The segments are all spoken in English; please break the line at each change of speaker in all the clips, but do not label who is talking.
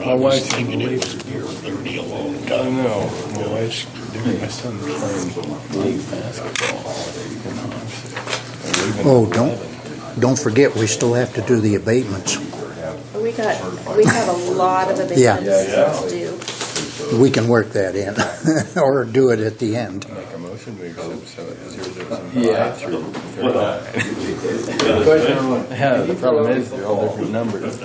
I was thinking it was near 30 a long
I
time.
know. My wife's doing my son playing league basketball.
Oh, don't forget, we still have to do the abatements.
We have a lot of
Yeah.
abatements to do.
We can work that in, or do it at the end.
Make a motion to accept 007 through 39. Yeah, the problem is they're all different numbers.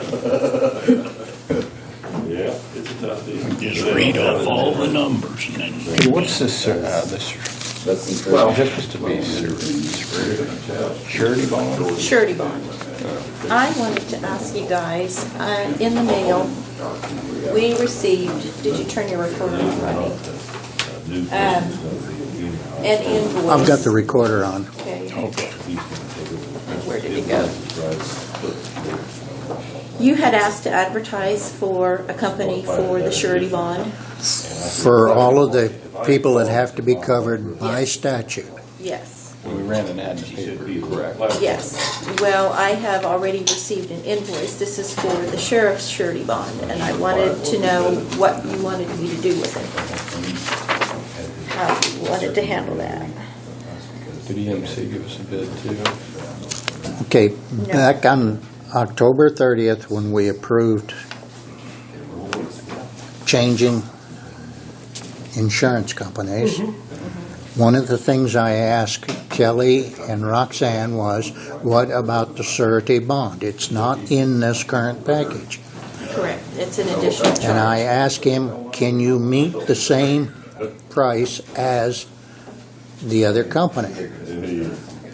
Just read off all the numbers and then.
Okay, what's this, this, well, this was to be surety bond?
Surety bond. I wanted to ask you guys, in the mail, we received, did you turn your recorder on, Rodney? An invoice.
I've got the recorder on.
Okay.
Okay.
Where did it go? You had asked to advertise for a company for the surety bond.
For all of the people that have to be covered by statute.
Yes.
We ran an ad in the paper, correct?
Yes. Well, I have already received an invoice. This is for the sheriff's surety bond, and I wanted to know what you wanted me to do with it. How you wanted to handle that.
Did EMC give us a bid too?
Okay, back on October 30th, when we approved changing insurance companies, one of the things I asked Kelly and Roxanne was, what about the surety bond? It's not in this current package.
Correct. It's an additional charge.
And I asked him, can you meet the same price as the other company?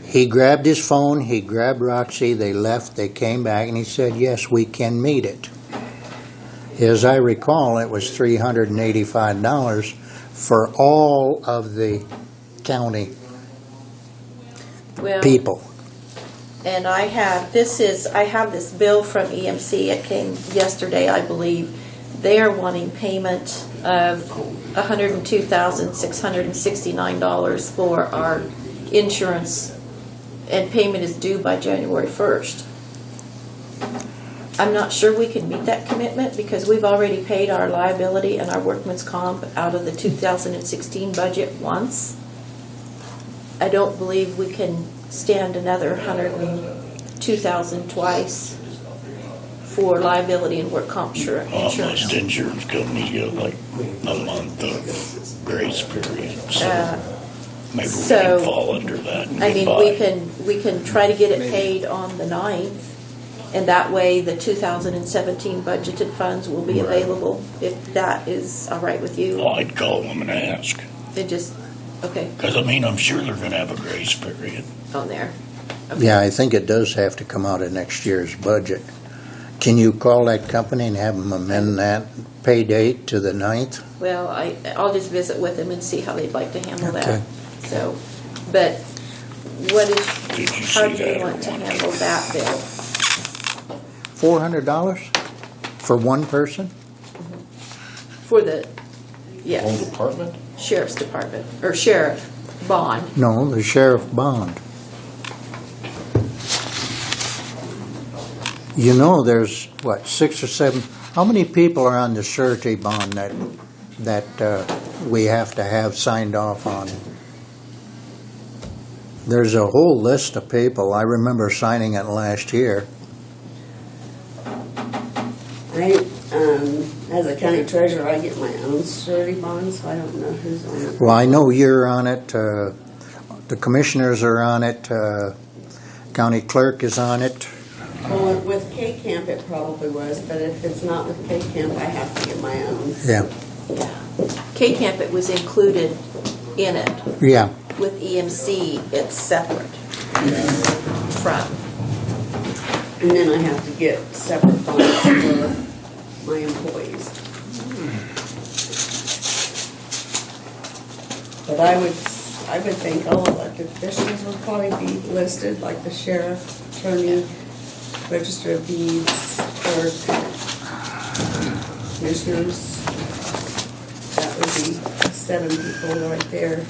He grabbed his phone, he grabbed Roxy, they left, they came back, and he said, yes, we can meet it. As I recall, it was $385 for all of the county
Well,
people.
and I have this bill from EMC. It came yesterday, I believe. They are wanting payment of $102,669 for our insurance, and payment is due by January 1st. I'm not sure we can meet that commitment because we've already paid our liability and our workman's comp out of the 2016 budget once. I don't believe we can stand another $102,000 twice for liability and work comp insurance.
Most insurance companies get like a month of grace period, so maybe we
so,
can fall under that and
I
get
mean,
by.
we can try to get it paid on the 9th, and that way the 2017 budgeted funds will be available, if that is all right with you.
Well, I'd call them and ask,
It just, okay,
because I mean, I'm sure they're gonna have a grace period.
on there. Okay.
Yeah, I think it does have to come out of next year's budget. Can you call that company and have them amend that pay date to the 9th?
Well, I'll just visit with them and see how they'd like to handle
Okay.
that. So, but what is,
Did you
how
see
do you
that
want
or
to
what?
handle that bill?
$400 for one person?
For the,
Whole
yes,
department?
sheriff's department, or sheriff bond.
No, the sheriff bond. You know, there's, what, 6 or 7, how many people are on the surety bond that we have to have signed off on? There's a whole list of people. I remember signing it last year.
As a county treasurer, I get my own surety bond, so I don't know who's on it.
Well, I know you're on it, the commissioners are on it, county clerk is on it.
Well, with K-Camp it probably was, but if it's not with K-Camp, I have to get my own.
Yeah,
K-Camp, it was included in it.
yeah.
With EMC, it's separate from.
And then I have to get separate bonds for my employees. But I would think all elected officials would probably be listed, like the sheriff, attorney, register of deeds, clerk, commissioners. That would be 7 people right there.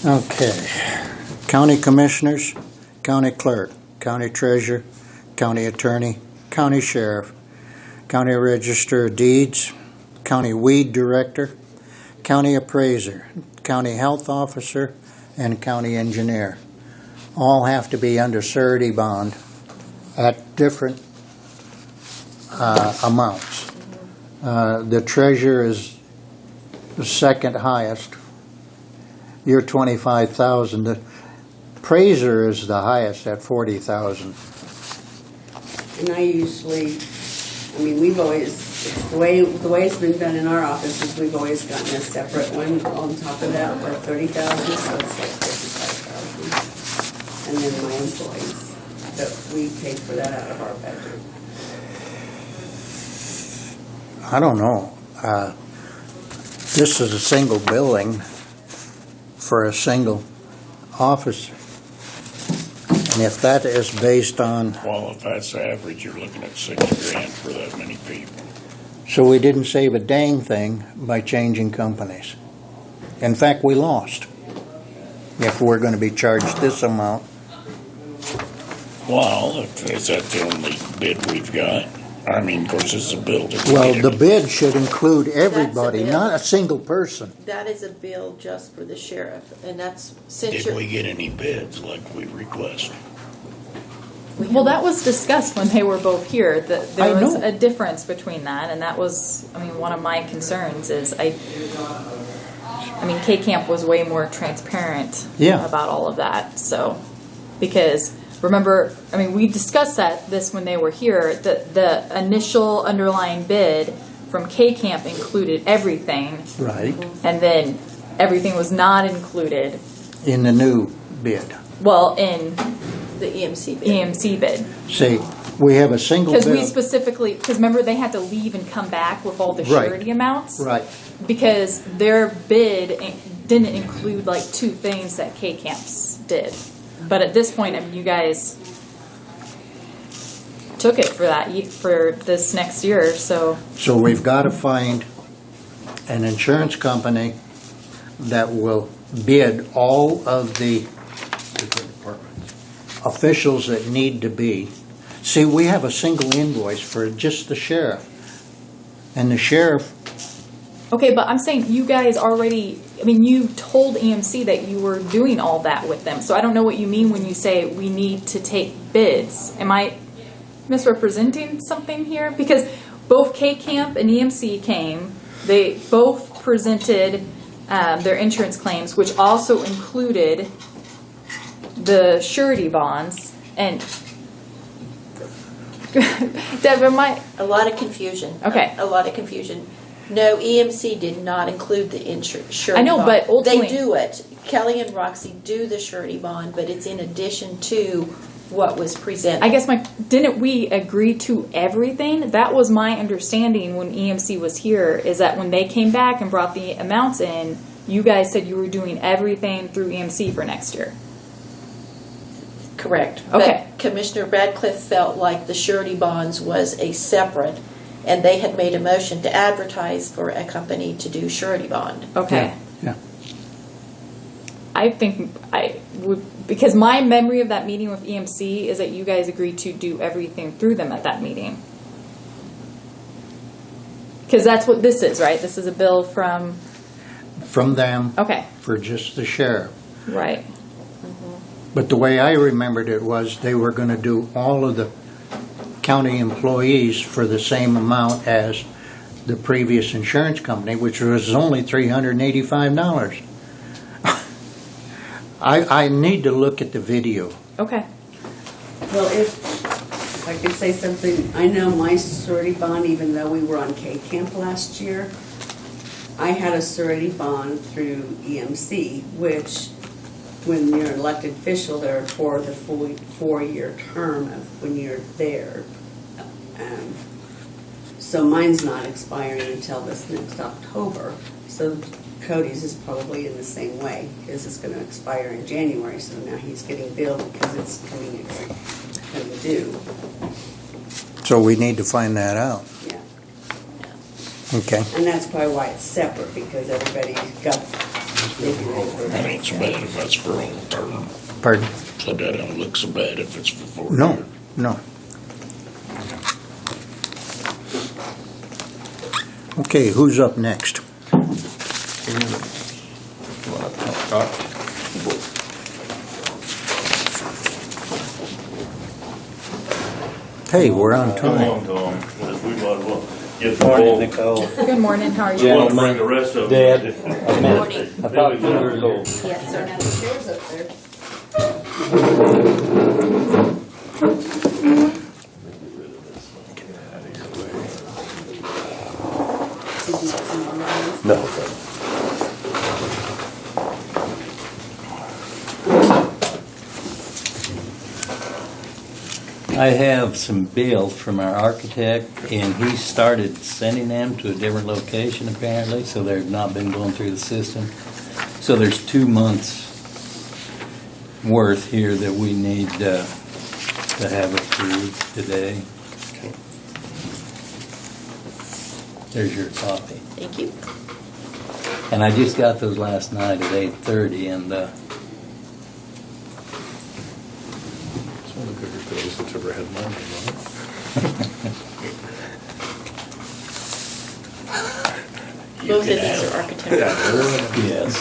Okay. County commissioners, county clerk, county treasurer, county attorney, county sheriff, county register of deeds, county weed director, county appraiser, county health officer, and county engineer. All have to be under surety bond at different amounts. The treasurer is the second highest. You're 25,000. The appraiser is the highest at 40,000.
And I usually, I mean, we've always, the way it's been done in our office is we've always gotten a separate one on top of that for 30,000, so it's like 55,000. And then my employees, but we pay for that out of our budget.
I don't know. This is a single billing for a single officer. And if that is based on,
Well, if that's the average, you're looking at $6,000 for that many people.
so we didn't save a dang thing by changing companies. In fact, we lost. If we're going to be charged this amount,
Well, is that the only bid we've got? I mean, of course, it's a building.
well, the bid should include everybody,
bid.
not a single person.
That is a bill just for the sheriff, and that's since
Did
you're.
we get any bids like we requested?
Well, that was discussed when they were both here, that
I
there was
know.
a difference between that, and that was, I mean, one of my concerns is I mean, K-Camp was way more transparent
Yeah.
about all of that, so, because, remember, I mean, we discussed this when they were here, the initial underlying bid from K-Camp included everything,
Right.
and then everything was not included,
In the new bid.
well, in
The EMC bid.
EMC bid.
See, we have a single
Because we
bill.
specifically, because remember, they had to leave and come back with all the
Right.
surety amounts?
Right.
Because their bid didn't include like two things that K-Camps did. But at this point, I mean, you guys took it for that, for this next year, so.
So we've got to find an insurance company that will bid all of the officials that need to be. See, we have a single invoice for just the sheriff. And the sheriff,
Okay, but I'm saying you guys already, I mean, you told EMC that you were doing all that with them. So I don't know what you mean when you say we need to take bids. Am I misrepresenting something here? Because both K-Camp and EMC came. They both presented their insurance claims, which also included the surety bonds. And Deb, am I?
A lot of confusion.
Okay.
A lot of confusion. No, EMC did not include the surety
I know,
bond.
but ultimately-
They do it. Kelly and Roxy do the surety bond, but it's in addition to what was presented.
I guess didn't we agree to everything? That was my understanding when EMC was here, is that when they came back and brought the amounts in, you guys said you were doing everything through EMC for next year.
Correct.
Okay.
But Commissioner Radcliffe felt like the surety bonds was a separate, and they had made a motion to advertise for a company to do surety bond.
Okay.
yeah.
I think I would, because my memory of that meeting with EMC is that you guys agreed to do everything through them at that meeting. Because that's what this is, right? This is a bill from,
From them
okay,
for just the sheriff.
right.
But the way I remembered it was they were going to do all of the county employees for the same amount as the previous insurance company, which was only $385. I need to look at the video.
Okay.
Well, if I could say something, I know my surety bond, even though we were on K-Camp last year, I had a surety bond through EMC, which when you're an elected official, they're for the full 4-year term of when you're there. So mine's not expiring until this next October. So Cody's is probably in the same way, because it's going to expire in January, so now he's getting billed because it's coming due.
So we need to find that out.
Yeah.
Okay.
And that's probably why it's separate, because everybody got
That ain't so bad if that's for all term.
Pardon?
So that don't look so bad if it's for 4
No,
years.
no. Okay, who's up next? Hey, we're on
Come
time.
on, Tom. We might as well get the
Morning,
ball.
Nicole.
Good morning, how are you?
We'll bring the rest of them.
Dad, I thought you were low.
Yes, sir.
Now the chair's up there.
No.
I have some bills from our architect, and he started sending them to a different location apparently, so they've not been going through the system. So there's 2 months worth here that we need to have approved today. There's your copy.
Thank you.
And I just got those last night at 8:30, and
It's one of the bigger bills that's ever had my name on it.
Both of these are architectural.
yes.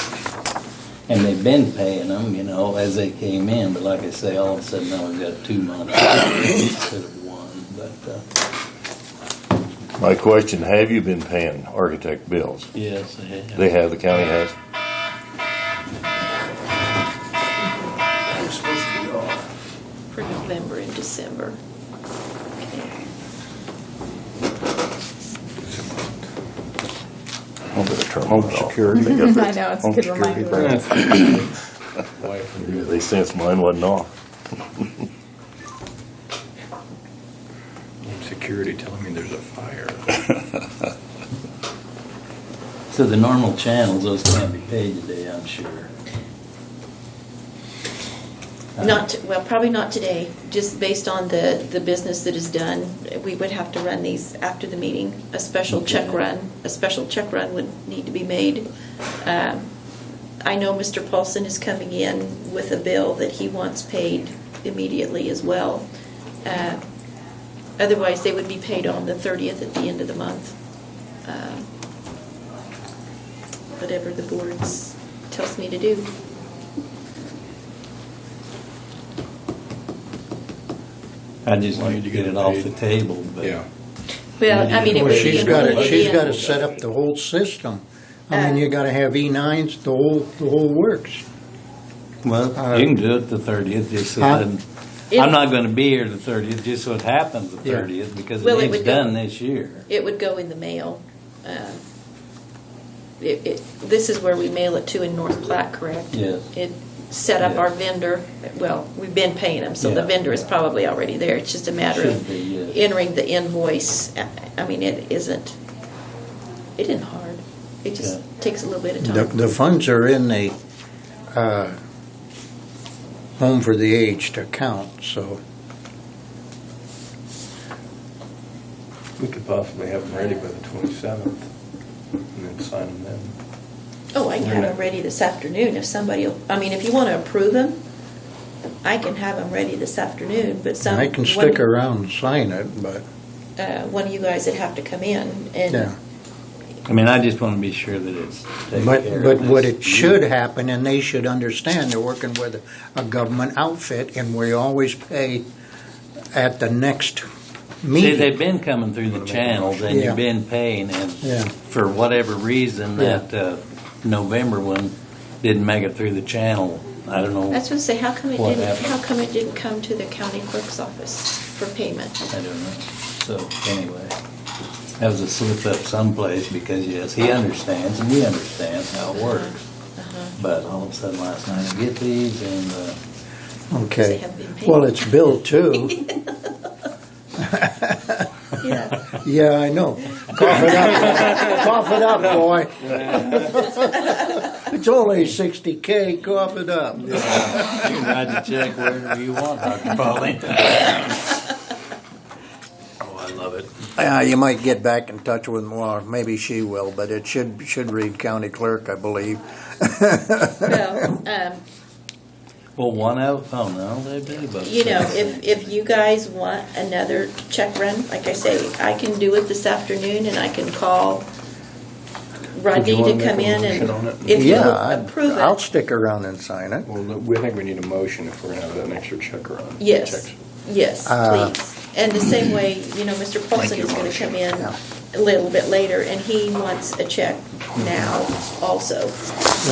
And they've been paying them, you know, as they came in, but like I say, all of a sudden now we've got 2 months instead of 1, but,
My question, have you been paying architect bills?
yes, they have.
They have, the county has?
For November and December.
I'm gonna turn
Home
mine off.
security.
I know, it's a
Home
good
security
reminder.
branch. Wife and your-
They sensed mine wasn't off.
Home security telling me there's a fire.
So the normal channels, those can't be paid today, I'm sure.
Well, probably not today, just based on the business that is done. We would have to run these after the meeting. A special check
Okay.
run, would need to be made. I know Mr. Paulson is coming in with a bill that he wants paid immediately as well. Otherwise, they would be paid on the 30th at the end of the month. Whatever the board tells me to do.
I just
Why
need
did
to
you
get
get
it off
paid?
the table, but.
Yeah.
Well, I mean, it
Well,
would be
she's got
included
to
in.
set up the whole system. I mean, you gotta have E9s, the whole works.
Well, you can do it the 30th, just so
Huh?
then, I'm not gonna be here the 30th, just so it happens the
Yeah.
30th, because
Well, it
it needs
would go-
done this year.
It would go in the mail. This is where we mail it to in North Platte, correct?
Yes.
It set up
Yeah.
our vendor, well, we've been paying them, so the
Yeah.
vendor is probably already there. It's just a matter
Should
of
be, yes.
entering the invoice. I mean, it isn't hard. It just
Yeah.
takes a little bit of
The,
time.
the funds are in the, Home for the Aged account, so.
We could possibly have them ready by the 27th and then sign them then.
Oh, I can have them ready this afternoon if somebody, if you want to approve them, I can have them ready this afternoon, but
I can stick around and sign it, but,
one of you guys would have to come in and.
yeah.
I mean, I just wanna be sure that it's taken
But,
care of.
but what
this
it should
year.
happen, and they should understand, they're working with a government outfit, and we always pay at the next
See,
meeting.
they've been coming through the channels, and
Yeah.
you've been paying, and
Yeah.
for whatever reason,
Yeah.
that November one didn't make it through the channel. I don't know.
That's what I say, how come it
What
didn't,
happened?
how come it didn't come to the county clerk's office for payment?
I don't know. So, anyway, that was a slip up someplace, because yes, he understands, and we understand how it works. But all of a sudden last night, I get these, and,
They
Okay,
haven't been paid.
well, it's billed too.
Yeah.
Yeah, I know. Cough it up, cough it up, boy. It's only 60K, cough it up.
you can write the check wherever you want, Dr. Pauling.
Oh, I love it.
You might get back in touch with, well, maybe she will, but it should read county clerk, I believe.
Well,
Well, one out, oh no, they do both.
you know, if you guys want another check run, like I say, I can do it this afternoon and I can call Rodney
wanna
to
make
come
a
in
motion
and
on it?
if you
Yeah,
approve
I'll
it.
stick around and sign it.
Well, we think we need a motion if we're gonna have that extra check run.
Yes,
Checks.
yes, please. And the same way, you know, Mr. Paulson
Make
is
your
gonna come in
Yeah.
a little bit later and he wants a check now also.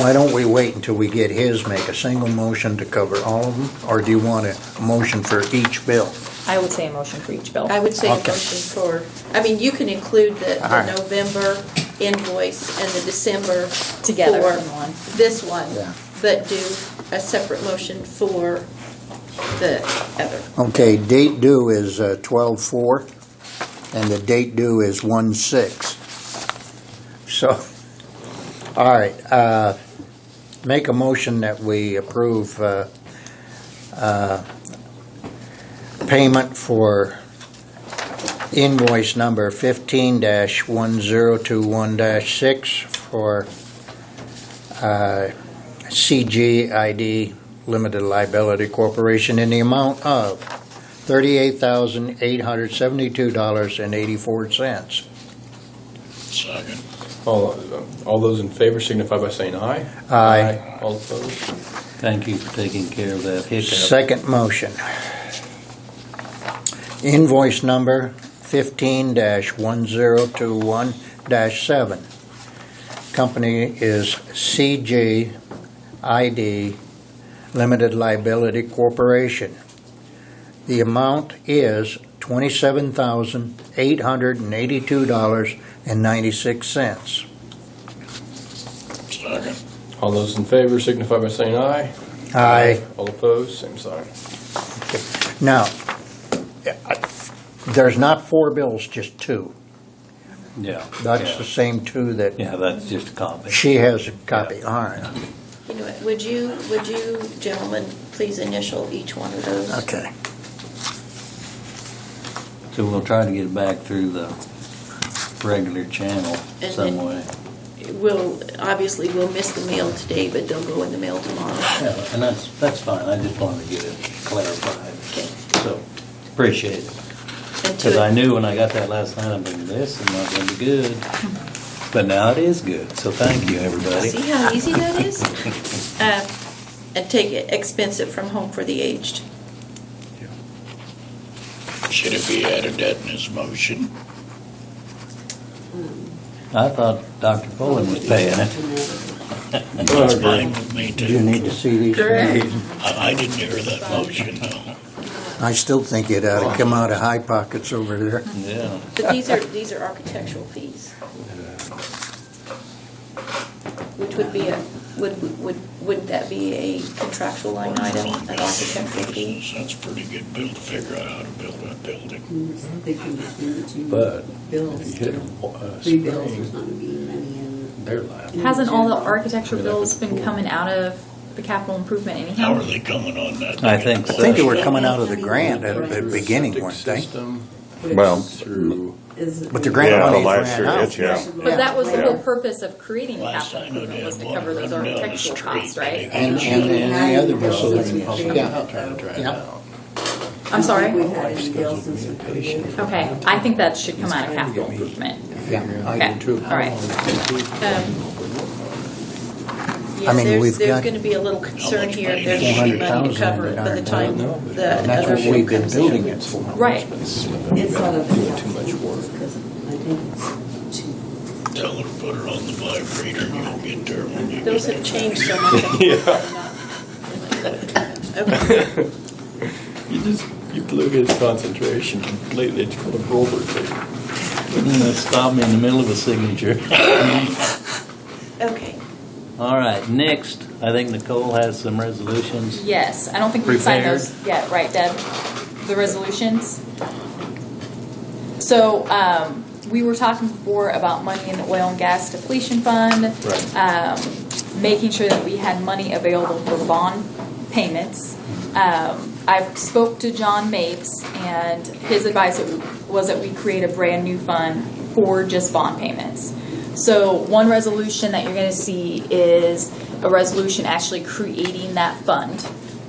Why don't we wait until we get his, make a single motion to cover all of them? Or do you want a motion for each bill?
I would say a motion for each bill.
I would say a
Okay.
motion for, I mean, you can include the
All right.
November invoice and the December
Together
for
in one.
this one,
Yeah.
but do a separate motion for the other.
Okay, date due is 12/4, and the date due is 1/6. So, all right, make a motion that we approve payment for invoice number 15-1021-6 for CGID Limited Liability Corporation in the amount of $38,872.84.
Second.
All those in favor signify by saying aye.
Aye.
All opposed?
Thank you for taking care of that hiccup.
Second motion. Invoice number 15-1021-7. Company is CGID Limited Liability Corporation. The amount is $27,882.96.
Second.
All those in favor signify by saying aye.
Aye.
All opposed, same sign.
Now, there's not 4 bills, just 2.
Yeah.
That's the same 2 that
Yeah, that's just a copy.
she has a copy. All right.
You know what, would you gentlemen please initial each one of those?
Okay.
So we'll try to get it back through the regular channel
And
some
then-
way.
Obviously, we'll miss the mail today, but they'll go in the mail tomorrow.
Yeah, and that's fine. I just wanted to get it clarified.
Okay.
So, appreciate it.
And
Because
to-
I knew when I got that last night, I'm thinking, this is not going to be good. But now it is good. So thank you, everybody.
See how easy that is? And take it, expense it from Home for the Aged.
Should it be added that in his motion?
I thought Dr. Pullen was paying it.
That's fine with me
Do you
too.
need to see these?
Correct.
I didn't hear that motion, no.
I still think it ought to come out of high pockets over there.
Yeah.
But these are architectural fees. Which would be would that be a contractual line item, an architectural fee?
That's a pretty good bill to figure out how to build that building.
They can send it to you.
But
Bills,
if you hit a
three bills,
spring,
there's not gonna be money in.
they're liable.
Hasn't all the architecture bills been coming out of the capital improvement
How
anyhow?
are they coming on that?
I think
I
so.
think they were coming out of the grant at the beginning,
Septic
weren't they?
system
Well,
through,
But the grant
Yeah,
money
last
ran
year,
out.
it's, yeah.
But that was the
Yeah.
whole purpose of creating the
Last
capital
I know,
improvement was to
they had
cover those
one run down the
architectural costs,
street.
right?
And the other bills. Yeah.
trying to drag it
Yeah.
out.
I'm sorry?
We've had any bills since we put it in.
Okay, I think that should come out of capital improvement.
Yeah, I
Okay,
do too.
all right.
I mean,
Yes,
we've
there's
got-
gonna be a little concern here, there's gonna be money to
400,000
cover it
in
by the
our
time
No, but-
the
And that's
other
what
bill
we've been
comes
building
in.
it for.
Right.
It's out of the.
Too much work.
Because I think it's too.
Tell her to put her on the vibrator and you'll get there when you
Those
get
have changed so much. Okay,
You blew his concentration completely. It's called a roller thing.
Stop me in the middle of a signature.
okay.
All right, next, I think Nicole has some resolutions.
Yes, I don't think we've signed
Prepared.
those yet, right, Deb? The resolutions? So, we were talking before about money in the oil and gas depletion fund.
Right.
Making sure that we had money available for bond payments. I spoke to John Mapes, and his advice was that we create a brand new fund for just bond payments. So one resolution that you're going to see is a resolution actually creating that fund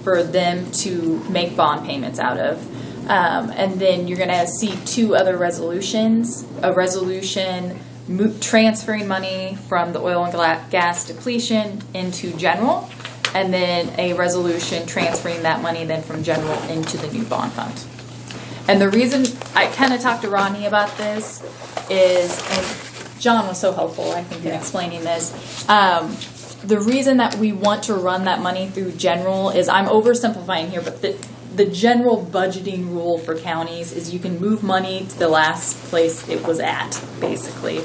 for them to make bond payments out of. And then you're going to see two other resolutions. A resolution transferring money from the oil and gas depletion into general, and then a resolution transferring that money then from general into the new bond fund. And the reason I kind of talked to Rodney about this is, and John was so helpful, I think, in explaining this. The reason that we want to run that money through general is, I'm oversimplifying here, but the general budgeting rule for counties is you can move money to the last place it was at, basically.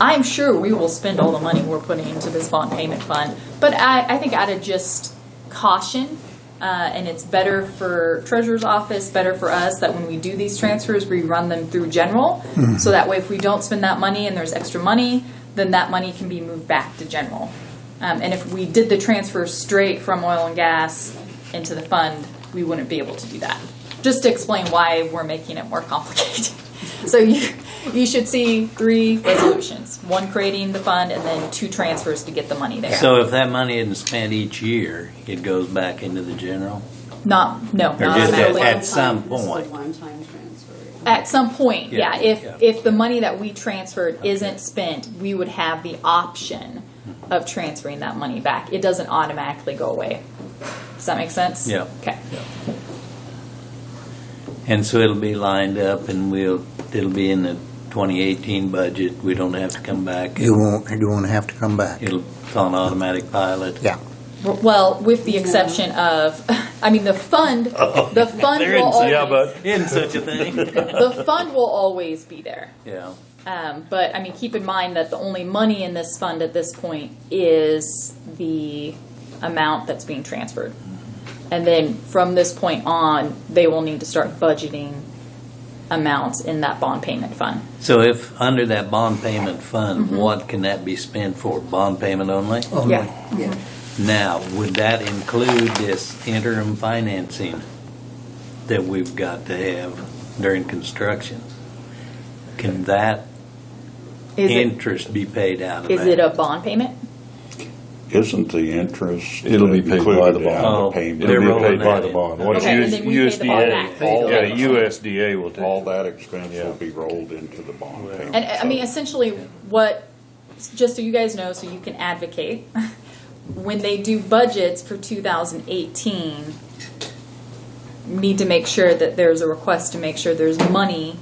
I'm sure we will spend all the money we're putting into this bond payment fund, but I think out of just caution, and it's better for Treasurer's Office, better for us, that when we do these transfers, we run them through general. So that way, if we don't spend that money and there's extra money, then that money can be moved back to general. And if we did the transfer straight from oil and gas into the fund, we wouldn't be able to do that. Just to explain why we're making it more complicated. So you should see 3 resolutions. One creating the fund, and then 2 transfers to get the money there.
So if that money isn't spent each year, it goes back into the general?
No,
Or just
automatically.
at some
This is a
point?
one-time transfer.
At some point,
Yeah,
yeah. If the money that we transferred isn't spent, we would have the option of transferring that money back. It doesn't automatically go away. Does that make sense?
Yeah.
Okay.
And so it'll be lined up, and it'll be in the 2018 budget. We don't have to come back.
You won't have to come back.
It's on automatic pilot.
Yeah.
Well, with the exception of, I mean, the fund
There
will
isn't,
always,
isn't such a thing.
the fund will always be there.
Yeah.
But I mean, keep in mind that the only money in this fund at this point is the amount that's being transferred. And then from this point on, they will need to start budgeting amounts in that bond payment fund.
So if under that bond payment fund, what can that be spent for? Bond payment only?
Yeah.
Yeah.
Now, would that include this interim financing that we've got to have during construction? Can that
Is it,
interest be paid out of
is
that?
it a bond payment?
Isn't the interest?
It'll be paid by the
included in
bond.
Oh,
payment?
they're
It'll be
rolling
paid by
that
the
in.
bond. Once
Okay, and then we pay the bond back.
Yeah, USDA will take.
All that expense will be rolled into the bond payment.
And I mean, essentially, what, just so you guys know, so you can advocate, when they do budgets for 2018, need to make sure that there's a request to make sure there's money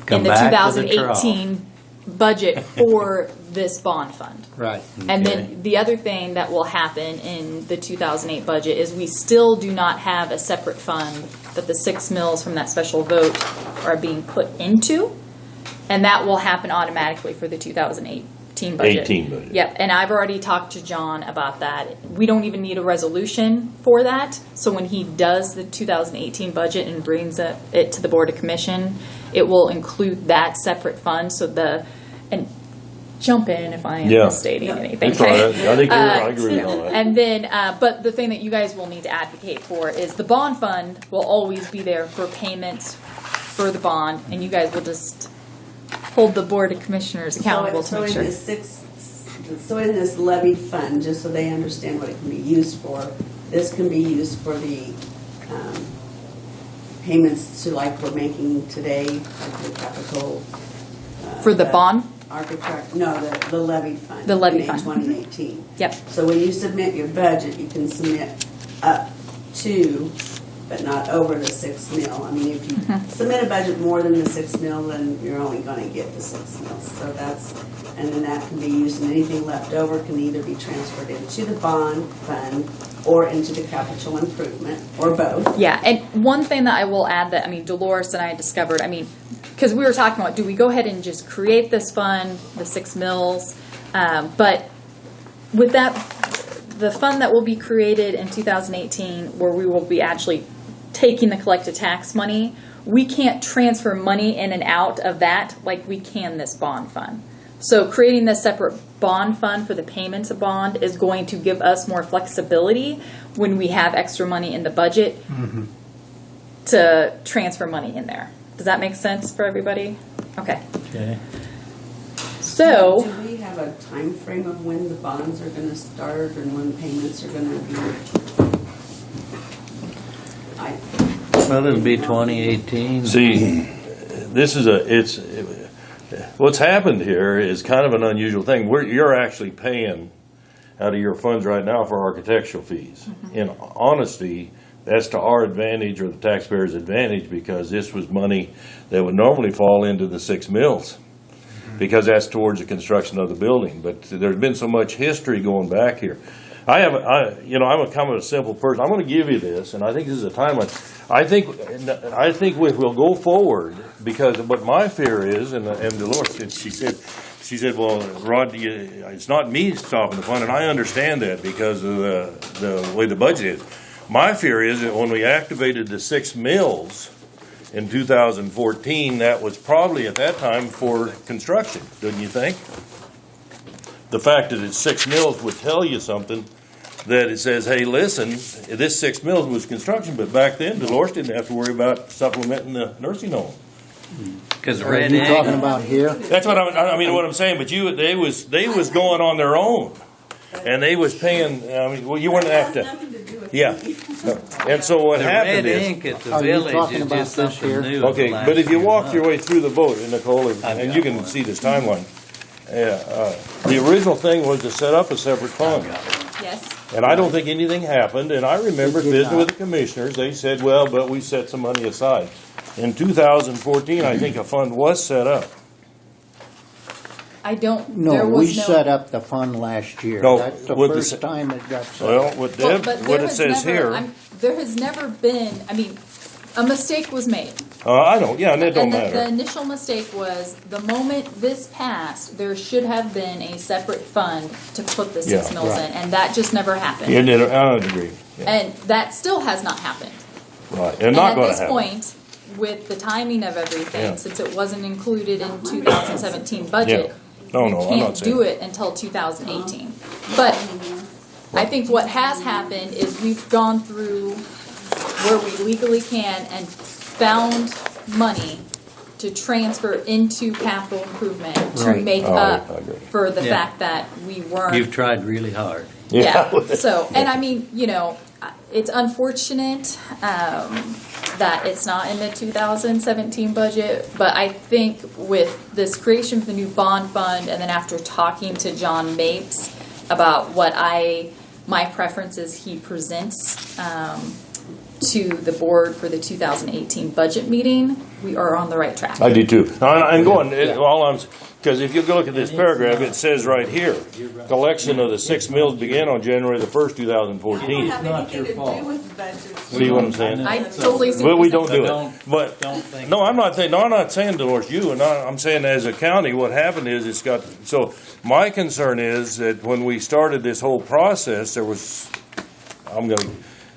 Come
in the
back to the trough.
2018 budget for this bond fund.
Right.
And
Okay.
then the other thing that will happen in the 2008 budget is we still do not have a separate fund that the 6 mills from that special vote are being put into. And that will happen automatically for the 2018 budget.
18 budget.
Yep, and I've already talked to John about that. We don't even need a resolution for that. So when he does the 2018 budget and brings it to the Board of Commission, it will include that separate fund. So and jump in if I am
Yeah.
misstating anything.
That's all right. I think I
Uh,
agree with all that.
And then, but the thing that you guys will need to advocate for is the bond fund will always be there for payments for the bond, and you guys will just hold the Board of Commissioners accountable to make sure.
So in this levy fund, just so they understand what it can be used for, this can be used for the payments to, like we're making today, like the capital.
For the bond?
Architect, no, the levy fund.
The levy
in
fund.
2018.
Yep.
So when you submit your budget, you can submit up to, but not over the 6 mil. I mean, if you submit a budget more than the 6 mil, then you're only going to get the 6 mils. So and then that can be used, and anything left over can either be transferred into the bond fund or into the capital improvement, or both.
Yeah, and one thing that I will add that, I mean, Dolores and I discovered, I mean, because we were talking about, do we go ahead and just create this fund, the 6 mills? But with that, the fund that will be created in 2018, where we will be actually taking the collected tax money, we can't transfer money in and out of that like we can this bond fund. So creating this separate bond fund for the payments of bond is going to give us more flexibility when we have extra money in the budget to transfer money in there. Does that make sense for everybody? Okay.
Okay.
So,
Do we have a time frame of when the bonds are gonna start and when payments are gonna be?
Well, it'll be 2018.
See, this is what's happened here is kind of an unusual thing. You're actually paying out of your funds right now for architectural fees. In honesty, that's to our advantage or the taxpayers' advantage, because this was money that would normally fall into the 6 mills, because that's towards the construction of the building. But there's been so much history going back here. I'm a kind of a simple person. I'm going to give you this, and I think this is a timeline. I think we'll go forward, because what my fear is, and Dolores, she said, well, Rod, it's not me stopping the fund, and I understand that because of the way the budget is. My fear is that when we activated the 6 mills in 2014, that was probably at that time for construction, don't you think? The fact that it's 6 mills would tell you something, that it says, hey, listen, this 6 mills was construction, but back then Dolores didn't have to worry about supplementing the nursing home.
Because
Are
Red
you
Ink,
talking about here?
That's what what I'm saying. But they was going on their own, and they was paying. Well, you wouldn't have to.
Nothing to do with
Yeah. And so what
the
happened
Red
is,
Ink at the
Are you
village
talking
is
about
just
this
something
here?
new. of the
okay.
last
But if you
few
walk your way
months.
through the vote, Nicole, and you can see this timeline. The original thing was to set up a separate fund.
yes.
And I don't think anything happened, and I remember
It did
visiting with
not.
the commissioners, they said, well, but we set some money aside. In 2014, I think a fund was set up.
I don't,
No,
there
we
was no.
set up the fund last year.
No,
That's the
with the
first
s-
time it got set
Well,
up.
what
Well,
Deb,
but
what
there
it
has
says
never,
here,
there has never been, I mean, a mistake was made.
I don't, yeah, and it don't
And the
matter.
initial mistake was, the moment this passed, there should have been a separate fund to put the 6
Yeah,
mills
right.
in, and that just never happened.
Yeah, I don't agree. Yeah,
And that still has not happened.
right, and not gonna
at this
happen.
point, with the timing of everything,
Yeah.
since it wasn't included in 2017 budget,
Yeah. No,
you
no, I'm
can't
not saying.
do it until 2018. But I think what has happened is we've gone through where we legally can and found money to transfer into capital improvement to
Right.
make
Oh,
up
I agree.
for the
Yeah.
fact that we weren't.
You've tried really hard.
Yeah. So, and I mean, it's unfortunate that it's not in the 2017 budget, but I think with this creation of the new bond fund, and then after talking to John Mapes about what my preferences he presents to the board for the 2018 budget meeting, we are on the right track.
I do too. I'm going, because if you go look at this paragraph, it says right here, collection of the 6 mills began on January the 1st, 2014.
Have
not
anything
your
to
fault.
do with budgets.
See what I'm saying?
I totally see.
But
what
we
you're
don't
saying.
do
Don't-
it. But,
don't think-
no, I'm not saying Dolores, you, and I'm saying as a county, what happened is so my concern is that when we started this whole process, there was, I'm gonna,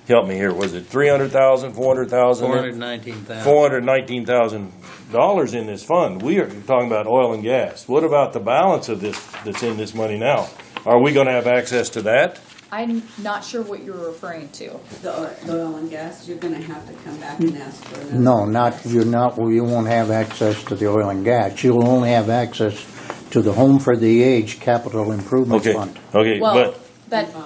help me here, was it 300,000, 400,000?
$419,000.
$419,000 in this fund. We are talking about oil and gas. What about the balance of this that's in this money now? Are we gonna have access to that?
I'm not sure what you're referring to.
The oil and gas, you're gonna have to come back and ask for another.
No, you won't have access to the oil and gas. You'll only have access to the Home for the Aged Capital Improvement
Okay,
Fund.
okay,
Well,
but,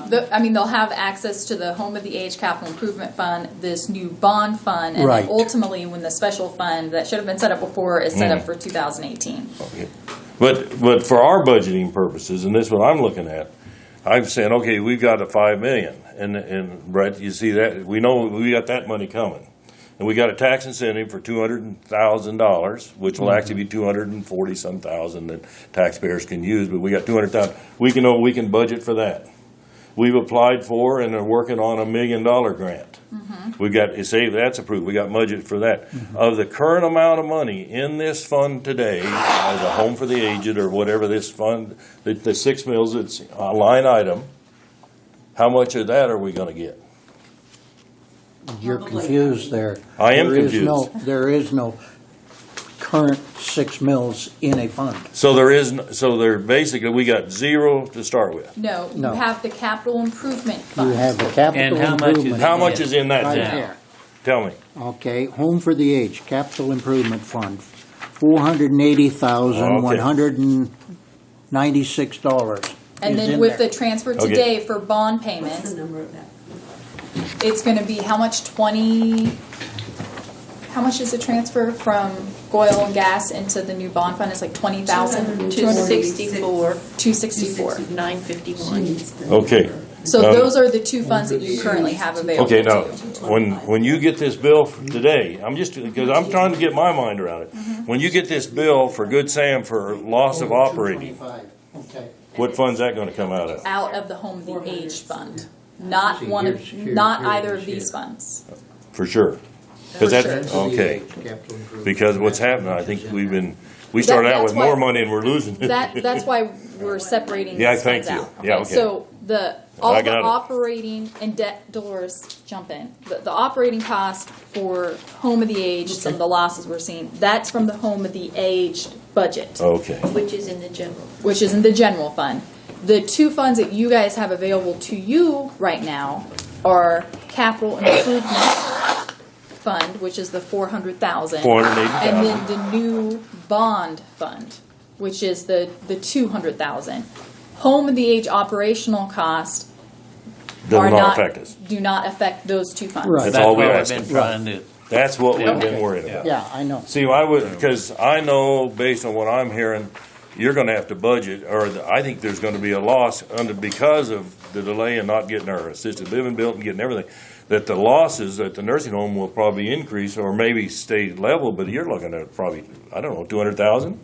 they'll have access to the Home of the Age Capital Improvement Fund, this new bond fund, and
Right.
then ultimately, when the special fund that should have been set up before is set up
Mm.
for 2018.
but for our budgeting purposes, and this is what I'm looking at, I'm saying, okay, we've got a 5 million, and Brett, you see that, we know we got that money coming. And we got a tax incentive for $200,000, which will actually be 240 some thousand that taxpayers can use, but we got 200,000. We can budget for that. We've applied for and are working on $1 million grant. We got, say that's approved, we got budget for that. Of the current amount of money in this fund today, as a Home for the Aged or whatever this fund, the 6 mills, it's a line item, how much of that are we gonna get?
You're confused there.
I am
There is no current 6 mills in a fund.
So basically, we got 0 to start with.
No, you
No.
have the capital improvement
You
fund.
have the capital
And how much is
improvement.
How much is in that
right
now?
there.
Tell me.
Okay, Home for the Aged, Capital Improvement Fund, $480,196.
And then with the transfer
Okay.
today for bond
What's
payments,
the number of that?
it's gonna be how much, how much is the transfer from oil and gas into the new bond fund? It's like 20,000?
264,
264.
951.
Okay.
So
Um,
those are the two funds that you currently have available to
Okay, now,
you.
when you get this bill today, because I'm trying to get my mind around it. When you get this bill for Good Sam for loss of operating,
Okay.
what fund's that gonna come out of?
Out of the Home of the Aged Fund, not
See,
one of,
here's-
not
here,
either of
here.
these funds.
For sure. Cause
For
that's,
sure.
okay.
Capital Improvement.
Because what's happening, I think we started out
that's
with more
why-
money and we're losing it.
That's why we're separating
Yeah,
these
thank
funds
you.
out.
Yeah, okay.
So all
I
the
got it.
operating and debt, Dolores, jump in. The operating cost for Home of the Aged, some of the losses we're seeing, that's from the Home of the Aged budget,
Okay,
Which is in the general.
which is in the general fund. The two funds that you guys have available to you right now are Capital Improvement Fund, which is the 480,000.
480,000.
And then the new bond fund, which is the 200,000. Home of the Age operational cost
does
are
not affect us.
do not affect those two funds.
Right.
That's all we
what
ask.
I've been trying to.
That's what we've been worried about.
Yeah, I know.
See, I would, because I know based on what I'm hearing, you're gonna have to budget, or I think there's gonna be a loss because of the delay in not getting our assisted living built and getting everything, that the losses at the nursing home will probably increase or maybe stay level, but you're looking at probably, I don't know, 200,000?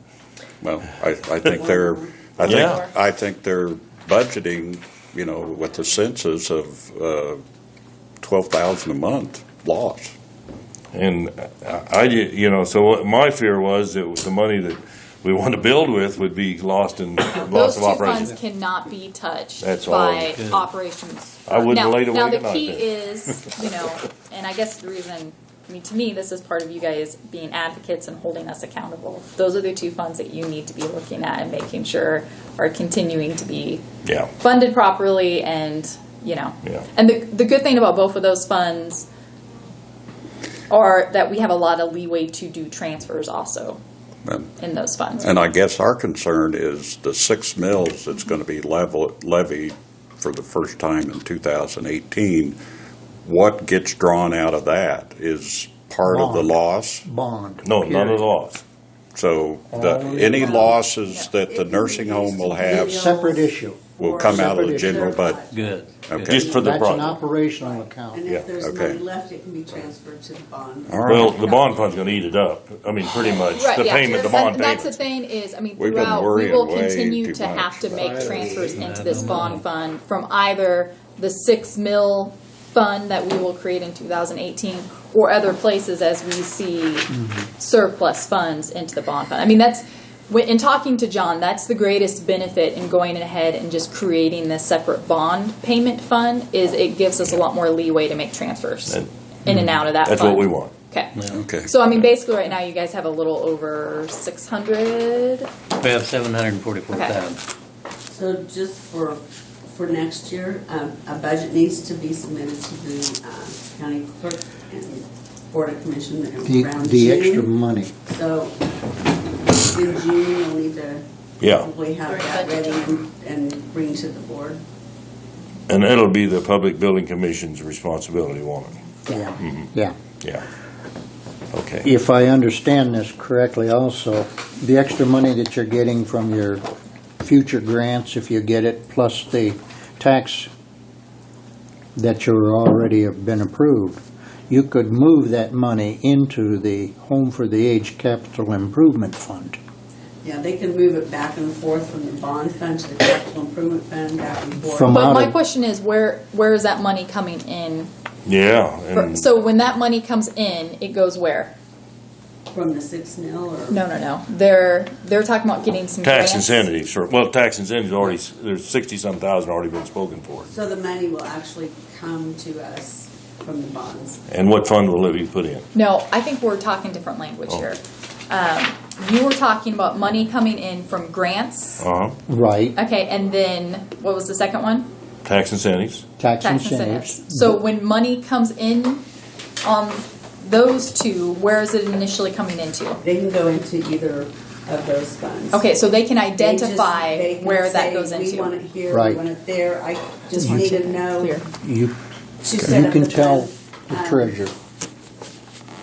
Well, I think
Yeah.
I think they're budgeting, you know, with the census of 12,000 a month loss.
And so what my fear was that the money that we want to build with would be lost in loss
Those
of
two
operations.
funds cannot be touched
That's all.
by
Good.
operations.
I wouldn't
Now-
lay awake
Now,
at
the
night
key
then.
is, and I guess the reason, to me, this is part of you guys being advocates and holding us accountable. Those are the two funds that you need to be looking at and making sure are continuing to be
Yeah,
funded properly and,
Yeah.
And the good thing about both of those funds are that we have a lot of leeway to do transfers also
And
in those funds.
and I guess our concern is the 6 mills that's going to be levied for the first time in 2018. What gets drawn out of that is part of the
Bond.
loss.
Bond.
no, none of the loss.
So
Only
any
bond.
losses that the nursing home will have
Separate issue.
will come out of the
Separate
general
issue.
budget.
Good.
Okay.
Just for the
That's an
project.
operational account.
And
Yeah,
if there's
okay.
money left, it can be transferred to the bond.
All right.
Well, the bond fund's gonna eat it up. I mean, pretty much,
Right,
the
yeah.
payment, the
And
bond
that's the
payment.
thing is,
We've been
throughout, we
worrying
will
way
continue
too
to have
much.
to make transfers into this bond fund from either the 6 mil fund that we will create in 2018 or other places as we see surplus funds into the bond fund. I mean, in talking to John, that's the greatest benefit in going ahead and just creating this separate bond payment fund is it gives us a lot more leeway to make transfers in and out of that
That's
fund.
what we want.
Okay.
Okay.
So, I mean, basically right now you guys have a little over 600.
We have 744,000.
So just for next year, a budget needs to be submitted to the county clerk and board of commission around
The extra
June.
money.
So in June, you'll need to
Yeah,
probably have that ready and bring to the board.
and it'll be the Public Building Commission's responsibility, won't it?
Yeah, yeah.
Yeah. Okay.
If I understand this correctly also, the extra money that you're getting from your future grants, if you get it, plus the tax that you're already have been approved, you could move that money into the Home for the Aged Capital Improvement Fund.
Yeah, they can move it back and forth from the bond fund to the capital improvement fund, back and forth.
From
But
out
my
of-
question is, where is that money coming in?
Yeah, and
So when that money comes in, it goes where?
From the 6 mil or?
No. They're talking about getting some
tax
grants.
incentives, tax incentives already, there's 60-some thousand already been spoken for.
So the money will actually come to us from the bonds.
And what fund will it be put in?
No, I think we're talking different language here. You were talking about money coming in from grants.
Uh-huh.
Right,
Okay, and then what was the second one?
Tax incentives.
tax
Tax
incentives.
incentives. So when money comes in on those two, where is it initially coming into?
They can go into either of those funds.
Okay, so they can
They
identify
can
where that
say,
goes
We want
into.
it here, we
Right.
want it there. I just need to know.
Clear.
You,
to set
you
up
can
the
tell
fund.
the treasurer.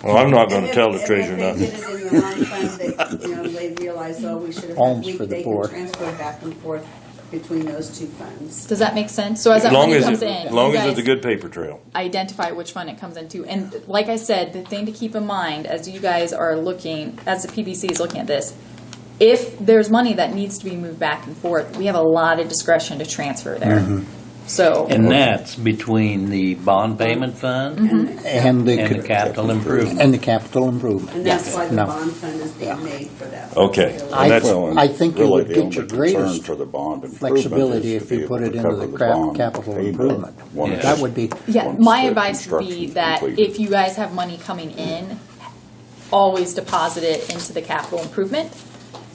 Well, I'm not
And
gonna tell the
if
treasurer nothing.
If they did it in the wrong fund, they realize, oh, we should have,
Alms for the
they
poor.
can transfer back and forth between those two funds.
Does that make sense? So as
As
that
long
money
as,
comes
it-
in,
as long
you
as it's
guys
a good paper trail.
identify which fund it comes into. And like I said, the thing to keep in mind as you guys are looking, as the PBC is looking at this, if there's money that needs to be moved back and forth, we have a lot of discretion to transfer there. So,
And that's between the bond payment fund
And the,
and the capital improvement.
and the capital improvement.
And that's why the
No.
bond fund is being made for that.
Okay.
flexibility.
And that's-
Well, and
I think you
really
would
the
get
only
your
concern
greatest
for the bond improvement
flexibility
is
if
to
you
be
put
able
it
to
into
cover
the
bond
capital
payment
improvement.
once-
That would be,
yeah,
once
my
the
advice would be
construction's
that
completed.
if you guys have money coming in, always deposit it into the capital improvement.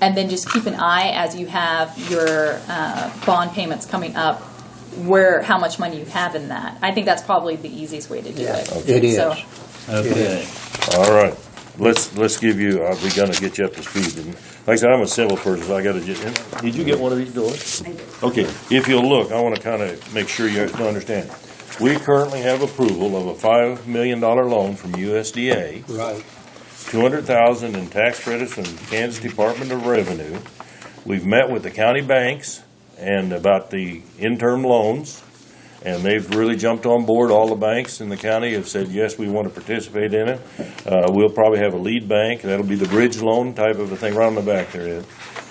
And then just keep an eye as you have your bond payments coming up, how much money you have in that. I think that's probably the easiest way to do
yeah,
it.
it is.
So,
Okay.
All right, let's give you, we're gonna get you up to speed. And like I said, I'm a simple person, so I gotta just, did you get one of these doors?
I did.
Okay, if you'll look, I wanna kinda make sure you understand. We currently have approval of a $5 million loan from USDA,
Right.
200,000 in tax credits from Kansas Department of Revenue. We've met with the county banks and about the interim loans, and they've really jumped on board. All the banks in the county have said, yes, we want to participate in it. We'll probably have a lead bank, that'll be the bridge loan type of a thing right on the back there, Ed.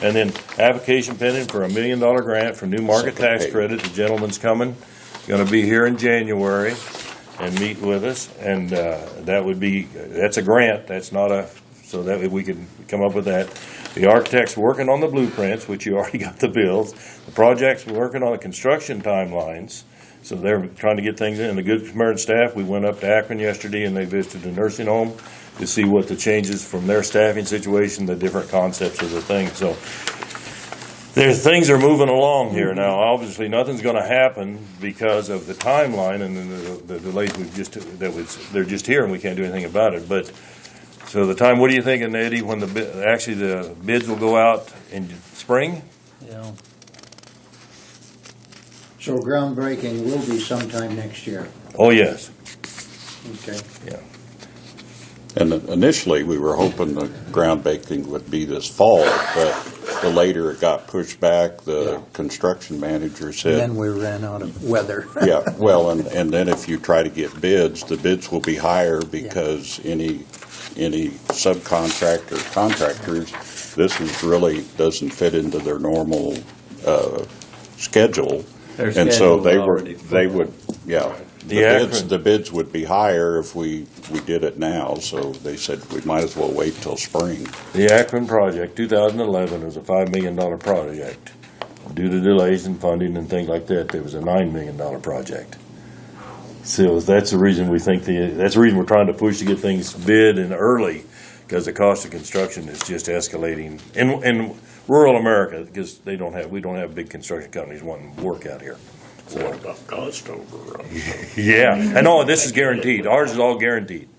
And then application pending for $1 million grant for new market
Second
tax
page.
credit. The gentleman's coming, gonna be here in January and meet with us, and that's a grant, that's not so that we can come up with that. The architect's working on the blueprints, which you already got the bills. The project's working on the construction timelines, so they're trying to get things in. The Good Samaritan staff, we went up to Akron yesterday and they visited the nursing home to see what the changes from their staffing situation, the different concepts of the thing, so. Things are moving along here now. Obviously, nothing's gonna happen because of the timeline and the delays they're just here and we can't do anything about it. But, so the time, what are you thinking, Eddie, when the bids will go out in spring?
Yeah.
So groundbreaking will be sometime next year.
Oh, yes,
Okay.
yeah.
And initially, we were hoping the groundbreaking would be this fall, but the later it got pushed back, the construction manager
And
said,
then we ran out of weather.
yeah, well, and then if you try to get bids, the bids will be higher because any subcontractor, contractors, this is really doesn't fit into their normal schedule.
Their
And so
schedule's
they
already
would, yeah.
The Akron-
The bids would be higher if we did it now, so they said we might as well wait till spring.
The Akron project, 2011, was a $5 million project. Due to delays in funding and things like that, it was a $9 million project. So that's the reason we think that's the reason we're trying to push to get things bid and early, because the cost of construction is just escalating in rural America, because we don't have big construction companies wanting to work out here.
What about cost overruns?
Yeah, I know, this is guaranteed. Ours is all guaranteed.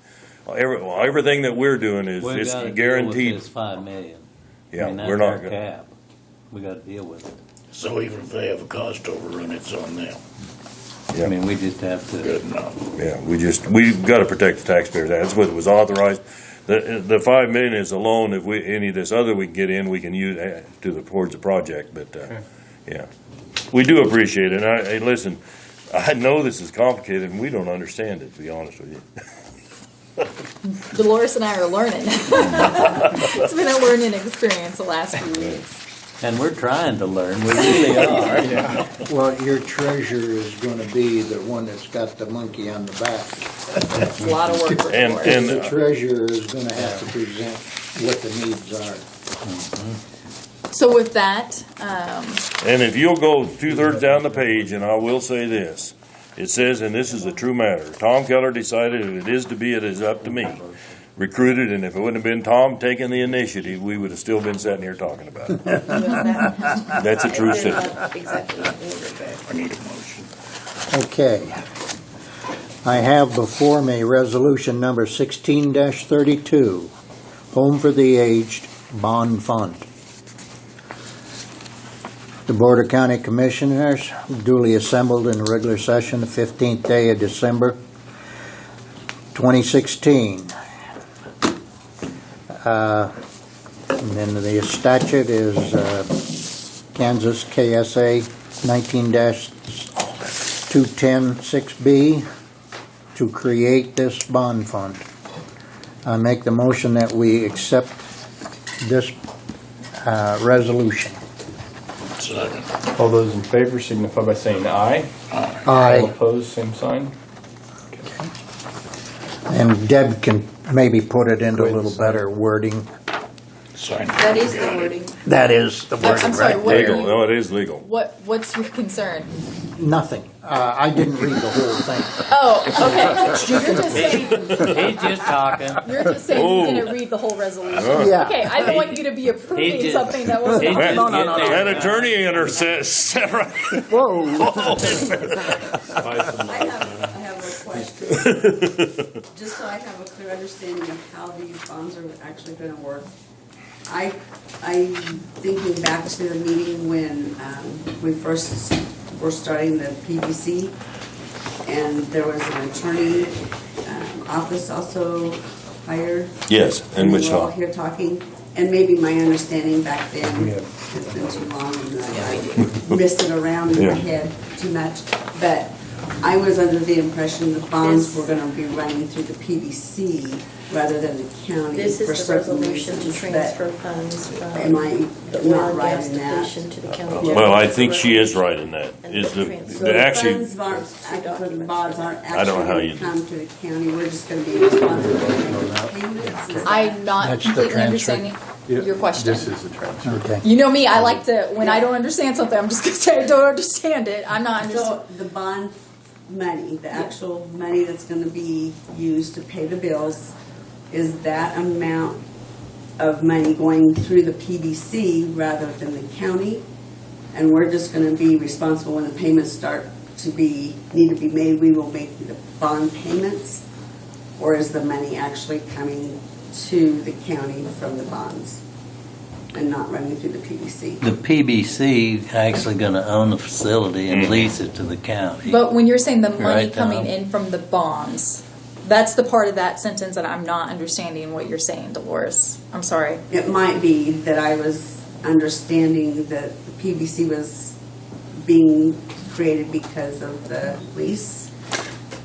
Everything that we're doing is
We've
it's
got to deal with
guaranteed.
this 5 million.
Yeah,
I mean,
we're
that's
not
our
gonna.
cap. We got to deal with it.
So even if they have a cost overrun, it's on them.
Yeah.
I mean, we just have to.
Good enough.
Yeah, we've got to protect the taxpayers. That's what was authorized. The $5 million is a loan. If any of this other we can get in, we can use towards the project. But yeah, we do appreciate it. And hey, listen, I know this is complicated and we don't understand it, to be honest with you.
Dolores and I are learning. It's been a learning experience the last few weeks.
And we're trying to learn. We really are.
Well, your treasurer is gonna be the one that's got the monkey on the back.
It's a lot of work for
And-
Dolores.
and-
The treasurer is gonna have to present what the needs are.
So with that,
And if you'll go 2/3 down the page, and I will say this, it says, and this is a true matter, Tom Keller decided if it is to be, it is up to me. Recruited, and if it wouldn't have been Tom taking the initiative, we would have still been sitting here talking about it. That's a true statement.
Exactly.
I need a motion.
Okay. I have before me resolution number 16-32, Home for the Aged Bond Fund. The Board of County Commissioners duly assembled in regular session the 15th day of December 2016. And then the statute is Kansas KSA 19-2106B to create this bond fund. I make the motion that we accept this resolution.
Second.
All those in favor signify by saying aye. All
Aye.
opposed, same sign.
And Deb can maybe put it into a little better wording.
Sign.
That is the wording.
That is the
I'm
wording,
sorry,
right
what are
there.
Legal,
you-
no, it is legal.
What's your concern?
Nothing. I didn't read the whole thing.
Oh, okay. You're just saying,
He's just talking.
you're just saying you didn't read the whole resolution.
Yeah.
Okay, I don't want you to be approving
He did.
something that wasn't.
He
on
did
the
get there.
That attorney in her said right.
Whoa.
I have a question. Just so I have a clear understanding of how these bonds are actually gonna work. I'm thinking back to the meeting when we first were starting the PVC, and there was an attorney office also hired.
Yes, and
We
which
were all
one?
here talking, and maybe my understanding back then,
Yeah.
it's been too long, and I missed it around in my
Yeah.
head too much, but I was under the impression the bonds were gonna be running through the PVC rather than the county
This
for
is the
certain
resolution to
reasons,
transfer
but
funds
am
from
I
the oil
not
and
right
gas
in that?
depletion to the county.
Well,
general.
Well, I think she is right in that. Is
So
the
the
actually,
funds aren't, actually, the bonds aren't
I don't know how
actually
you-
gonna come to the county, we're just gonna be responsible for the payments. Is that-
I'm not
That's the
completely
transfer.
understanding your question.
This is the transfer.
Okay.
You know me, I like to, when I don't understand something, I'm just gonna say I don't understand it. I'm not understanding.
So the bond money, the actual money that's gonna be used to pay the bills, is that amount of money going through the PBC rather than the county? And we're just gonna be responsible when the payments start to be, need to be made, we will make the bond payments? Or is the money actually coming to the county from the bonds and not running through the PBC?
The PBC actually gonna own the facility and lease it to the county.
But when you're saying the money
Right,
coming
Tom.
in from the bonds, that's the part of that sentence that I'm not understanding what you're saying, Dolores. I'm sorry.
It might be that I was understanding that the PVC was being created because of the lease.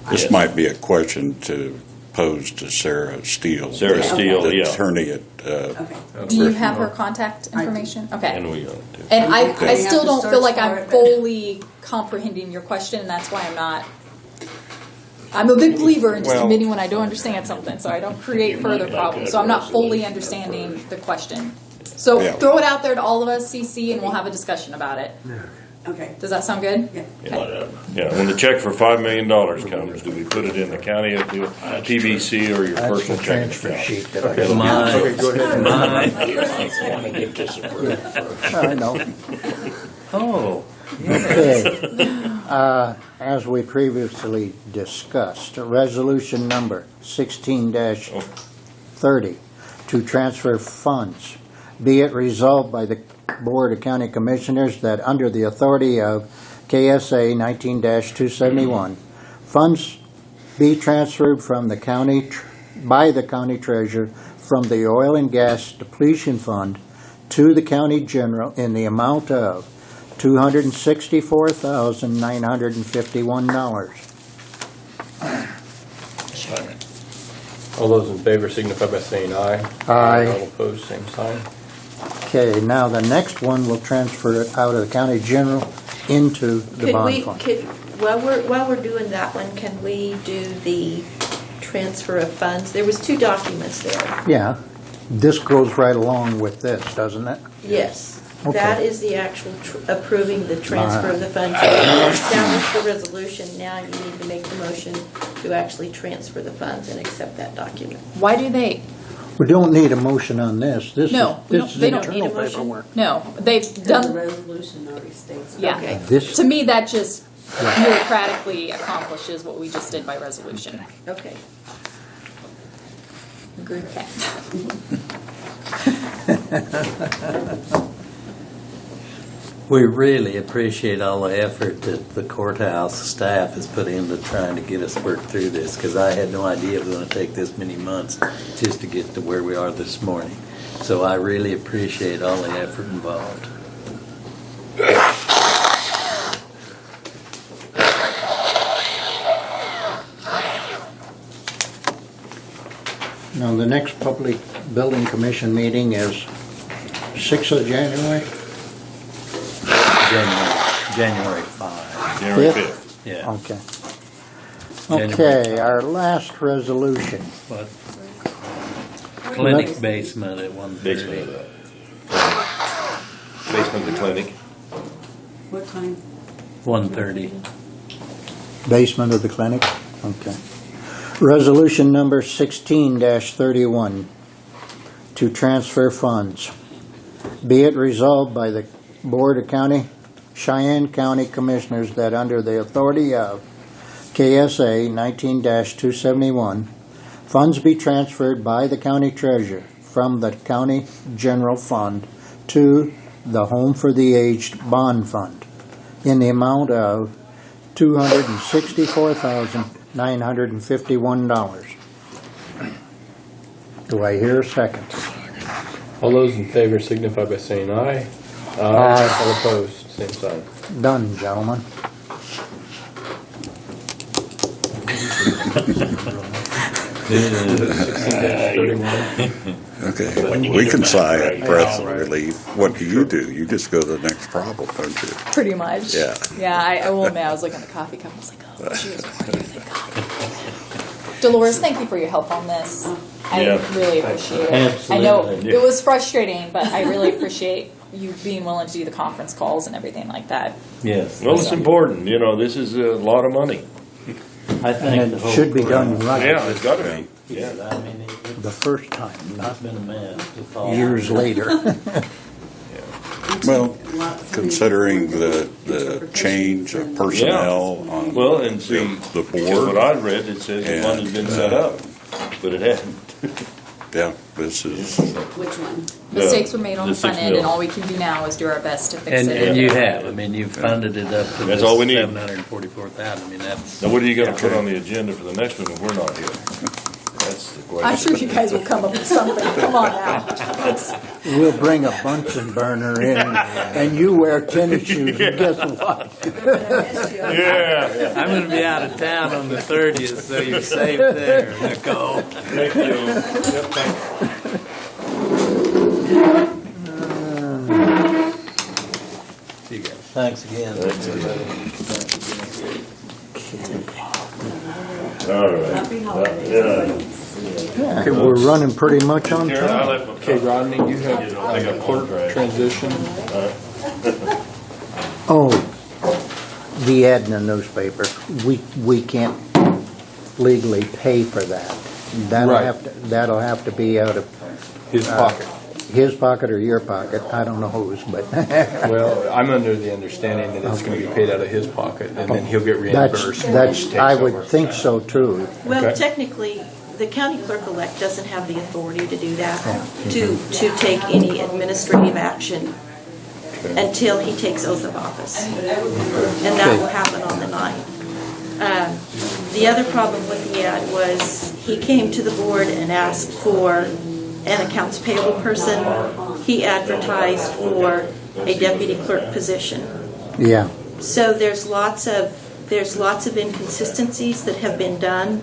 This
Yes.
might be a question to pose to Sarah Steele.
Sarah Steele,
the
yeah.
attorney at,
Okay.
Do you have her contact
I do.
information? Okay.
and we ought to.
And I
Okay.
still
I have to
don't feel
search
like
for
I'm
it, but-
fully comprehending your question, and that's why I'm a big believer in just
Well-
admitting when I don't understand something, so I don't create further problems. So I'm not fully understanding the question. So
Yeah.
throw it out there to all of us, CC, and we'll have a discussion about it.
Okay.
Does that sound good?
Yeah.
Whatever.
Yeah, when the check for $5 million comes, do we put it in the county of the PBC or your
That's the
personal checking
transfer
account?
sheet that I
Okay.
Mine.
Okay, go ahead.
Mine.
I want to get this approved first.
I know.
Oh,
Okay. As we previously discussed, resolution number 16-30 to transfer funds. Be it resolved by the Board of County Commissioners that under the authority of KSA 19-271, funds be transferred from the county, by the county treasurer from the oil and gas depletion fund to the county general in the amount of $264,951.
Second.
All those in favor signify by saying aye.
Aye.
All opposed, same sign.
Okay, now the next one will transfer it out of the county general into the bond fund.
While we're doing that one, can we do the transfer of funds? There was 2 documents there.
Yeah, this goes right along with this, doesn't it?
Yes.
Okay.
That is the actual approving the transfer of the funds. You established the resolution, now you need to make the motion to actually transfer the funds and accept that document.
Why do they?
We don't need a motion on this. This is,
No, we don't-
this is
they don't
need
internal
a motion.
paperwork.
No, they've
The
done.
resolution already states.
Yeah.
Okay.
This,
To me, that just bureaucratically accomplishes what we just did by resolution.
Okay.
Okay.
We really appreciate all the effort that the courthouse staff has put into trying to get us work through this, because I had no idea it was going to take this many months just to get to where we are this morning. So I really appreciate all the effort involved.
Now, the next Public Building Commission meeting is 6th of January?
January 5.
January
Fifth?
5th.
Yeah.
Okay.
January
Okay, our last resolution.
What? Clinic basement at 1:30.
Basement of that. Basement of the clinic.
What time?
1:30.
Basement of the clinic? Okay. Resolution number 16-31, to transfer funds. Be it resolved by the Board of Cheyenne County Commissioners that under the authority of KSA 19-271, funds be transferred by the county treasurer from the county general fund to the Home for the Aged Bond Fund in the amount of $264,951. Do I hear a second?
All those in favor signify by saying aye.
Aye.
All opposed, same sign.
Done, gentlemen.
Okay, we can sigh a breath of relief. What do? You just go to the next problem, don't you?
Pretty much.
Yeah.
Yeah, I will admit, I was looking at the coffee cup, I was like, oh, she was more here than coffee. Dolores, thank you for your help on this. I
Yeah.
really appreciate it. I know
Absolutely.
it was frustrating, but I really appreciate you being willing to do the conference calls and everything like that.
Yes.
Well, it's important, you know, this is a lot of money.
I think
And
the
it
whole
should be done
crowd-
right
Yeah, it's gotta be.
Yeah,
Yeah.
I mean,
the first time,
it's
not
been a mess. to follow.
years later.
Well, considering the change of personnel on
Well, and see,
the
because what
board,
I read, it says the fund has been set up, but it hasn't.
yeah, this is,
Which one?
Mistakes were made on
the
the front
6
end, and
mil.
all we can do now is do our best to fix
And,
it.
and you have, I mean, you've funded it up to
That's all we need.
744,000, I mean, that's.
Now, what are you gonna put on the agenda for the next one if we're not here? That's the question.
I'm sure you guys will come up with something. Come on now. It's-
We'll bring a Bunsen burner in, and you wear tennis shoes, and guess what?
Yeah.
I'm gonna be out of town on the 30th, so you're safe there, Nicole.
Thank you. Yep, thanks.
See you guys. Thanks again.
All right.
Happy holidays.
Yeah.
Okay, we're running pretty much on
Karen, I
time.
left my.
Okay, Rodney, you have
I got
clerk
one.
transition.
Oh, the Adna newspaper, we can't legally pay for that.
Right.
That'll have to be out of
His pocket.
his pocket or your pocket, I don't know whose, but
Well, I'm under the understanding that it's gonna be paid out of his pocket, and then he'll get
that's,
reimbursed. when he takes
I
over.
would think so too.
Well,
Okay.
technically, the county clerk-elect doesn't have the authority to do that, to take any administrative action until he takes oath of office. And that will happen on the 9th. The other problem with the ad was, he came to the board and asked for an accounts payable person. He advertised for a deputy clerk position.
Yeah,
So there's lots of inconsistencies that have been done,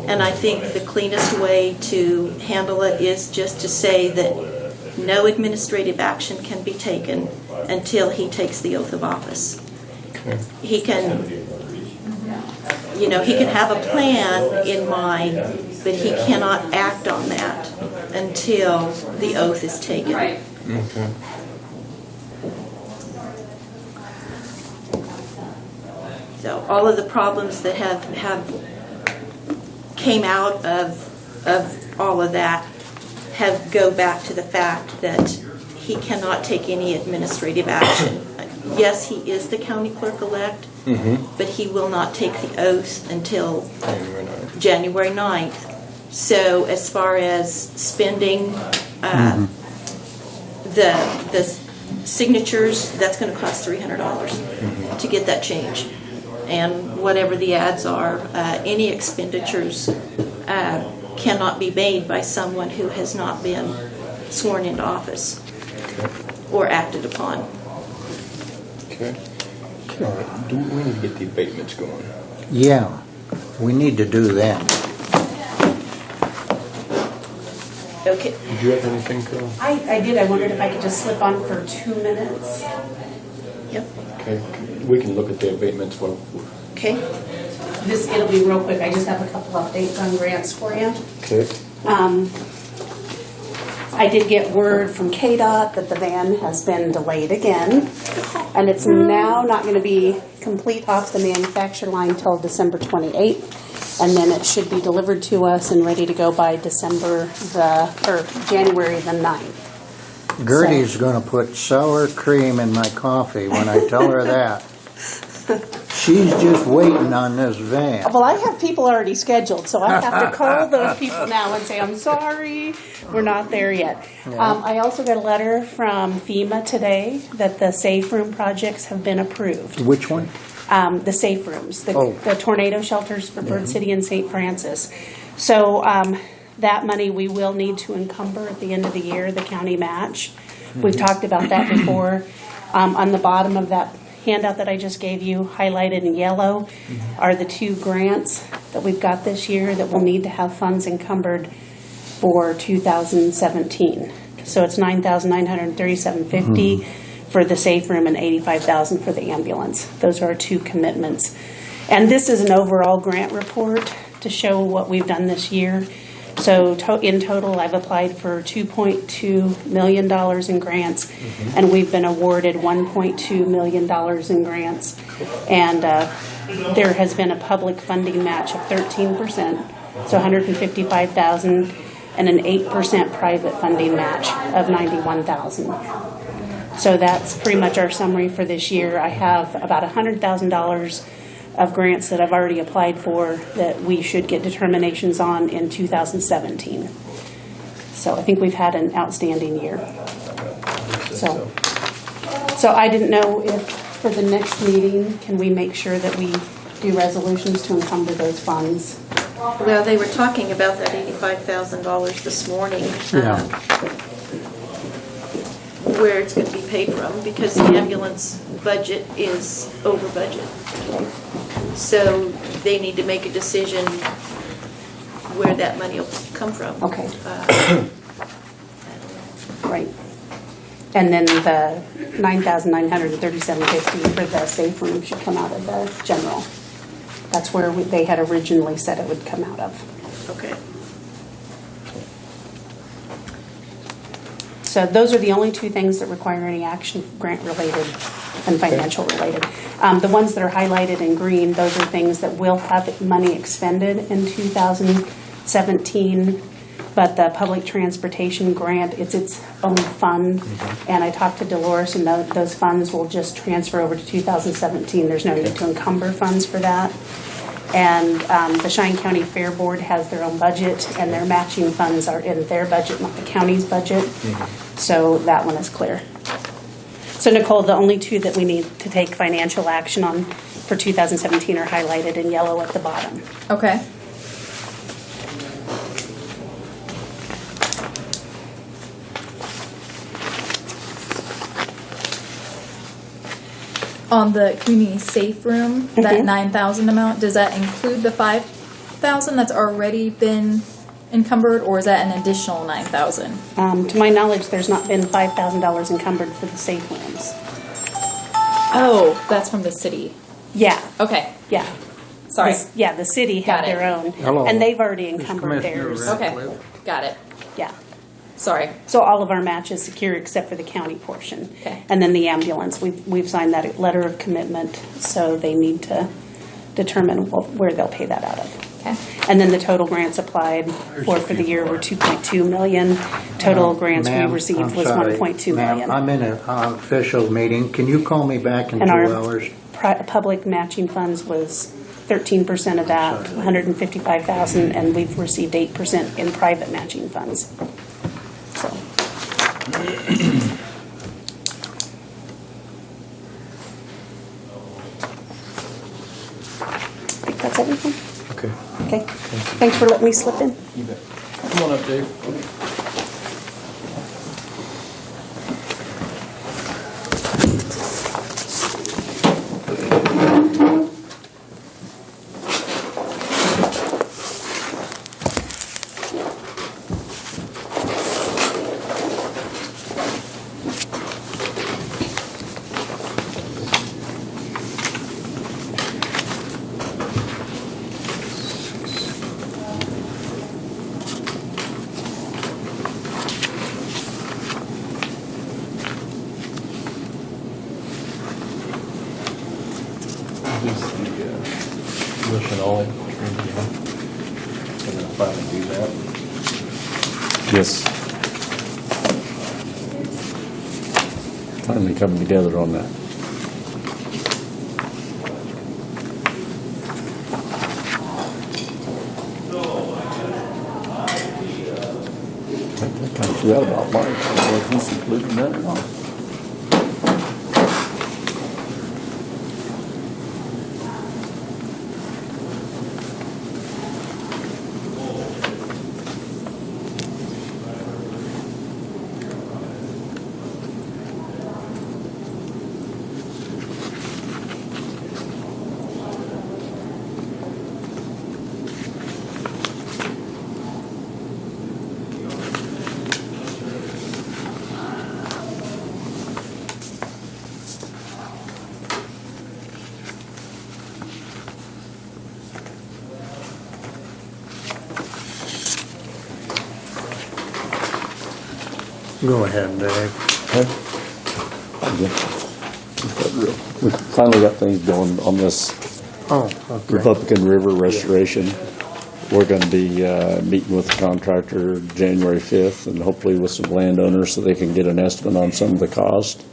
and I think the cleanest way to handle it is just to say that no administrative action can be taken until he takes the oath of office.
Okay.
He can, he can have a plan in mind, but he cannot act on that until the oath is taken.
Okay.
So all of the problems that have came out of all of that go back to the fact that he cannot take any administrative action. Yes, he is the county clerk-elect, but he will not take the oath until
January 9th.
January 9th. So as far as spending the signatures, that's going to cost $300 to get that change. And whatever the ads are, any expenditures cannot be made by someone who has not been sworn into office or acted upon.
Okay. All right. Do we need to get the abatements going?
Yeah, we need to do that.
Okay.
Did you have anything, Carol?
I did. I wondered if I could just slip on for 2 minutes.
Yep.
Okay. We can look at the abatements. Well,
Okay.
It'll be real quick. I just have a couple updates on grants for you.
okay.
I did get word from KDOT that the van has been delayed again, and it's now not going to be complete off the manufacturer line till December 28th, and then it should be delivered to us and ready to go by January the 9th.
Gertie's gonna put sour cream in my coffee when I tell her that. She's just waiting on this van.
Well, I have people already scheduled, so I have to call those people now and say, I'm sorry, we're not there yet. I also got a letter from FEMA today that the safe room projects have been approved.
Which one?
The safe rooms, the tornado shelters for Bird City and St. Francis. So that money we will need to encumber at the end of the year, the county match. We've talked about that before. On the bottom of that handout that I just gave you, highlighted in yellow, are the 2 grants that we've got this year that will need to have funds encumbered for 2017. So it's $9,937.50 for the safe room and $85,000 for the ambulance. Those are our 2 commitments. And this is an overall grant report to show what we've done this year. So in total, I've applied for $2.2 million in grants, and we've been awarded $1.2 million in grants. And there has been a public funding match of 13%, so $155,000, and an 8% private funding match of $91,000. So that's pretty much our summary for this year. I have about $100,000 of grants that I've already applied for that we should get determinations on in 2017. So I think we've had an outstanding year. So I didn't know if for the next meeting, can we make sure that we do resolutions to encumber those funds?
Well, they were talking about that $85,000 this morning.
Yeah.
Where it's going to be paid from, because the ambulance budget is over budget. So they need to make a decision where that money will come from.
Okay. Right. And then the $9,937.50 for the safe room should come out of the general. That's where they had originally said it would come out of.
Okay.
So those are the only 2 things that require any action, grant related and financial related. The ones that are highlighted in green, those are things that will have money expended in 2017. But the public transportation grant, it's its own fund. And I talked to Dolores, and those funds will just transfer over to 2017. There's no need to encumber funds for that. And the Cheyenne County Fair Board has their own budget, and their matching funds are in their budget, not the county's budget. So that one is clear. So Nicole, the only 2 that we need to take financial action on for 2017 are highlighted in yellow at the bottom.
Okay. On the community safe room, that 9,000 amount, does that include the 5,000 that's already been encumbered, or is that an additional 9,000?
To my knowledge, there's not been $5,000 encumbered for the safe rooms.
Oh, that's from the city.
Yeah,
Okay,
yeah.
sorry.
The city
Got
had
it.
their own.
Hello.
And they've already encumbered theirs.
Okay, got it.
Yeah.
Sorry.
So all of our match is secure except for the county portion.
Okay.
And then the ambulance, we've signed that letter of commitment, so they need to determine where they'll pay that out of.
Okay.
And then the total grants applied for the year were $2.2 million. Total grants we
Ma'am,
received
I'm
was
sorry.
$1.2 million.
Ma'am, I'm in an official meeting. Can you call me back in
And
2
our-
hours?
public matching funds was 13% of that, 155,000, and we've received 8% in private matching funds. So. I think that's everything.
Okay.
Okay. Thanks for letting me slip in.
You bet. Come on up, Dave. Listen, all in. Gonna finally do that.
Yes. Finally coming together on that. I kind of forgot about Mike. I don't know if he's included in that or not.
Go ahead, Dave.
Okay. We finally got things going on this
Oh, okay.
Republican River restoration. We're going to be meeting with the contractor January 5th and hopefully with some landowners so they can get an estimate on some of the cost.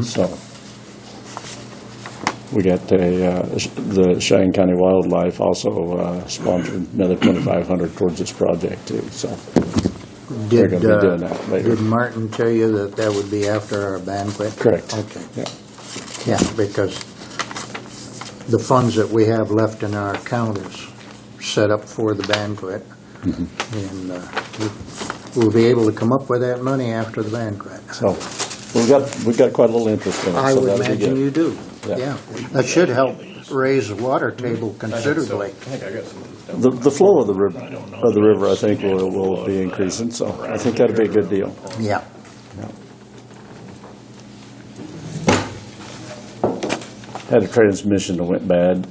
So we got the Cheyenne County Wildlife also sponsored another $2,500 towards this project too. So we're going to be doing that later.
Did Martin tell you that that would be after our banquet?
Correct.
Okay.
Yeah.
Yeah, because the funds that we have left in our account is set up for the banquet. And we'll be able to come up with that money after the banquet.
So we've got quite a little interest in it.
I
so
would
that'll be
imagine
good.
you do.
Yeah.
Yeah. That should help raise the water table considerably.
I think I got some.
The flow of the river, I think, will be increasing. So I think that'll be a good deal.
Yeah.
Had a transmission that went bad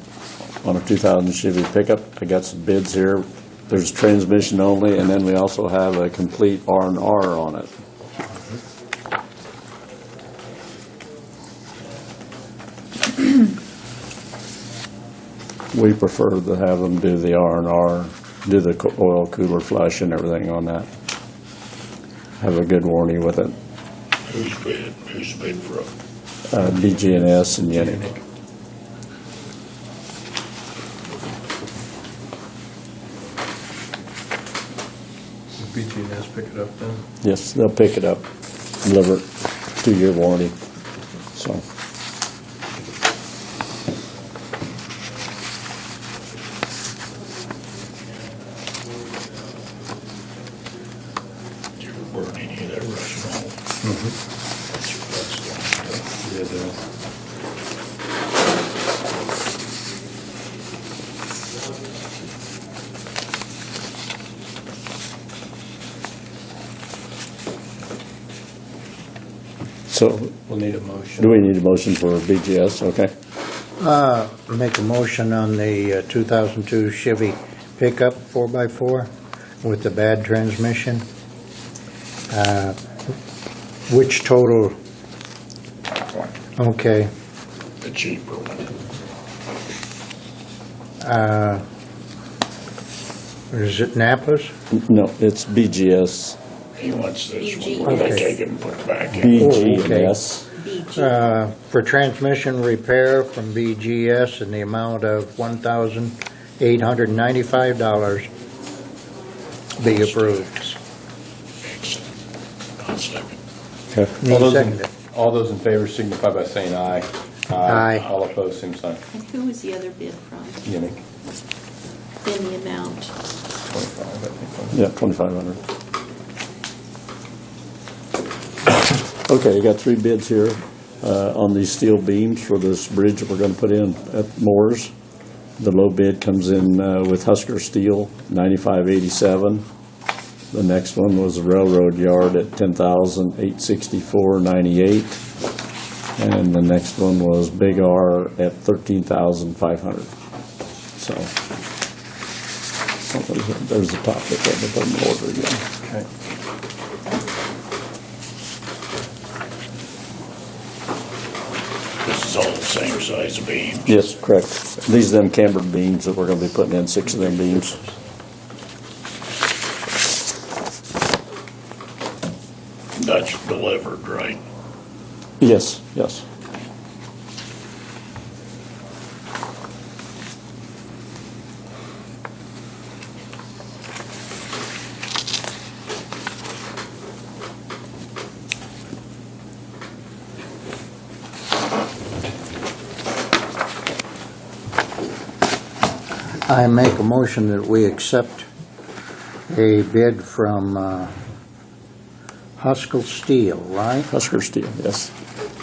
on a 2000 Chevy pickup. I got some bids here. There's transmission only, and then we also have a complete R&R on it. We prefer to have them do the R&R, do the oil cooler flush and everything on that. Have a good warranty with it.
Who's paid for it?
BG&S and Yennick.
BG&S pick it up then?
Yes, they'll pick it up, deliver it, 2-year warranty. So.
Did you ever burn any of that rust off?
Yeah, it does.
So,
We'll need a motion.
do we need a motion for BGS? Okay.
Make a motion on the 2002 Chevy pickup 4x4 with the bad transmission. Which total? Okay.
The cheaper one.
Is it Napa's?
No, it's BGS.
He wants this
BG.
one. They
Okay.
take it and put it back in.
BG&S.
BG&S.
for transmission repair from BGS in the amount of $1,895 be approved.
I'll second.
Okay.
Need seconded.
All those in favor signify by saying aye.
Aye.
All opposed, same sign.
And who was the other bid from?
Unique.
In the amount?
25, I think.
Yeah, 2,500. Okay, you got 3 bids here on these steel beams for this bridge that we're going to put in at Moore's. The low bid comes in with Husker Steel, $95.87. The next one was the railroad yard at $10,864.98. And the next one was Big R at $13,500. So, there's the top bit, let me put them in order again.
Okay.
This is all the same size beam.
Yes, correct. These are them cambered beams that we're gonna be putting in, 6 of them beams.
That's delivered, right?
Yes, yes.
I make a motion that we accept a bid from Husker Steel, right?
Husker Steel, yes.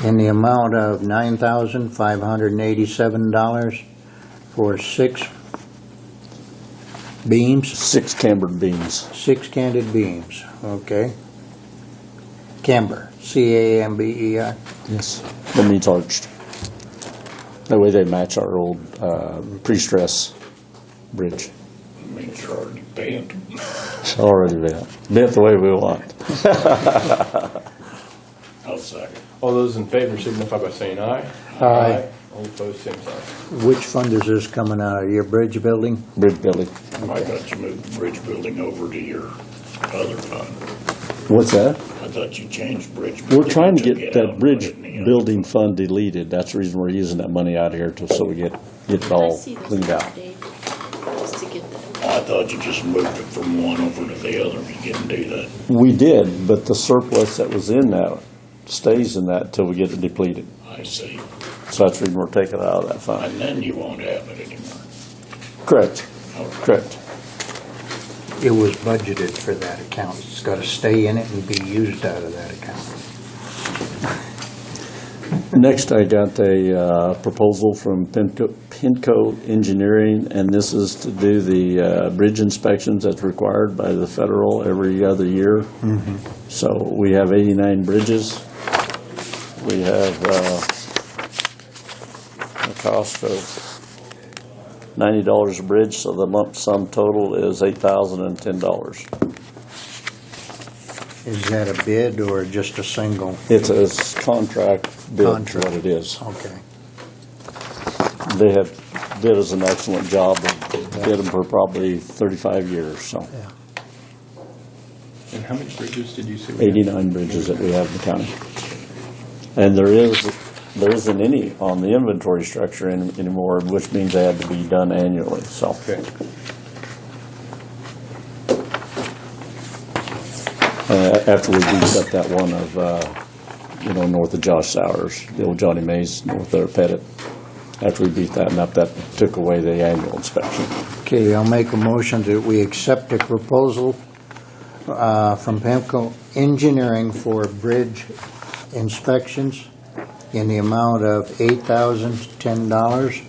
In the amount of $9,587 for 6 beams,
6 cambered beams.
6 canted beams, okay? Camber, C-A-M-B-E-R.
Yes. That means arched. That way they match our old pre-stress bridge.
Means you're already bent.
It's already bent the way we want.
I'll second.
All those in favor signify by saying aye.
Aye.
All opposed, same sign.
Which fund is this coming out of? Your bridge building?
Bridge building.
I thought you moved the bridge building over to your other fund.
What's that?
I thought you changed bridge building.
We're trying to
took
get
it out
that
and
bridge
put it in the other.
building fund deleted. That's the reason we're using that money out here so we get it
I
all
see those
cleaned out.
Dave, just to get that.
I thought you just moved it from one over to the other. You didn't do that.
We did, but the surplus that was in that stays in that until we get it depleted.
I see.
So that's the reason we're taking it out of that fund.
And then you won't have it anymore.
Correct,
Okay.
correct.
It was budgeted for that account. It's got to stay in it and be used out of that account.
Next, I got a proposal from Pinco Engineering, and this is to do the bridge inspections that's required by the federal every other year. So we have 89 bridges. We have a cost of $90 a bridge, so the lump sum total is $8,010.
Is that a bid or just a single?
It's a contract bid, is
Contract.
what it is.
Okay.
They have did us an excellent job. Did them for probably 35 years, so.
Yeah.
And how many bridges did you say?
89 bridges that we have in the county. And there isn't any on the inventory structure anymore, which means they had to be done annually, so.
Okay.
After we beat up that one of, north of Josh Sowers, the old Johnny Mays, north of Pettit. After we beat that one up, that took away the annual inspection.
Okay, I'll make a motion that we accept a proposal from Pimco Engineering for bridge inspections in the amount of $8,010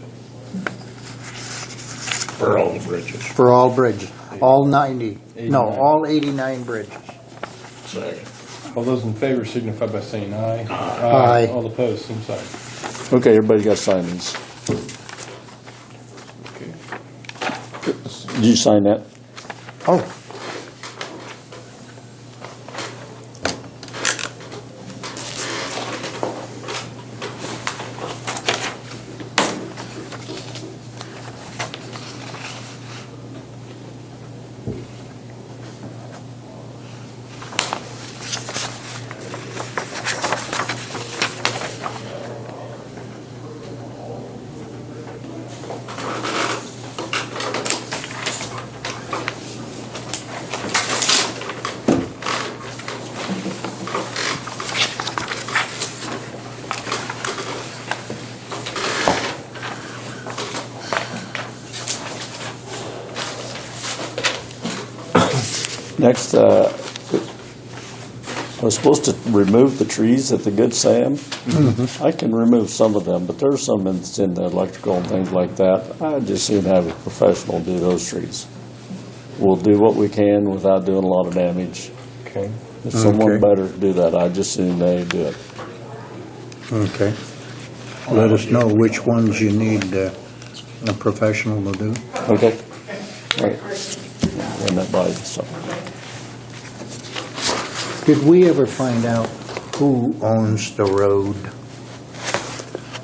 For all the bridges.
for all bridges, all 90, no, all 89 bridges.
Second.
All those in favor signify by saying aye.
Aye.
All opposed, same sign.
Okay, everybody got to sign these.
Okay.
Did you sign that?
Oh,
Next, I was supposed to remove the trees at the Good Sam. I can remove some of them, but there's some in the electrical and things like that. I just soon have a professional do those trees. We'll do what we can without doing a lot of damage.
Okay.
If someone
Okay.
better do that, I just soon they do it.
Okay. Let us know which ones you need a professional to do.
Okay. All right. Run that by you, so.
Did we ever find out who owns the road?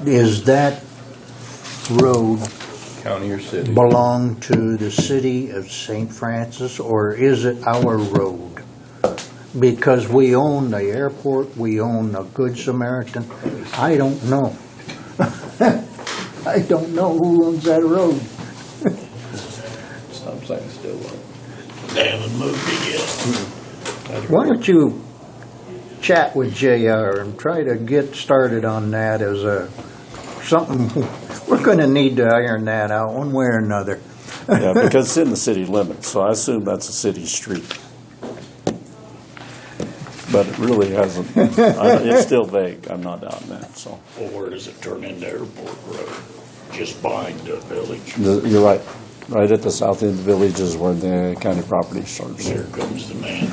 Is that road
County or city?
belong to the city of St. Francis, or is it our road? Because we own the airport, we own the Good Samaritan. I don't know. I don't know who owns that road.
Stop sign still up.
They haven't moved it yet.
Why don't you chat with JR and try to get started on that as something, we're gonna need to iron that out one way or another.
Yeah, because it's in the city limits, so I assume that's a city street. But it really hasn't, it's still vague, I'm not doubting that, so.
Well, where does it turn into Airport Road? Just behind the village.
You're right, right at the south end of the village is where the county property starts.
There comes the man.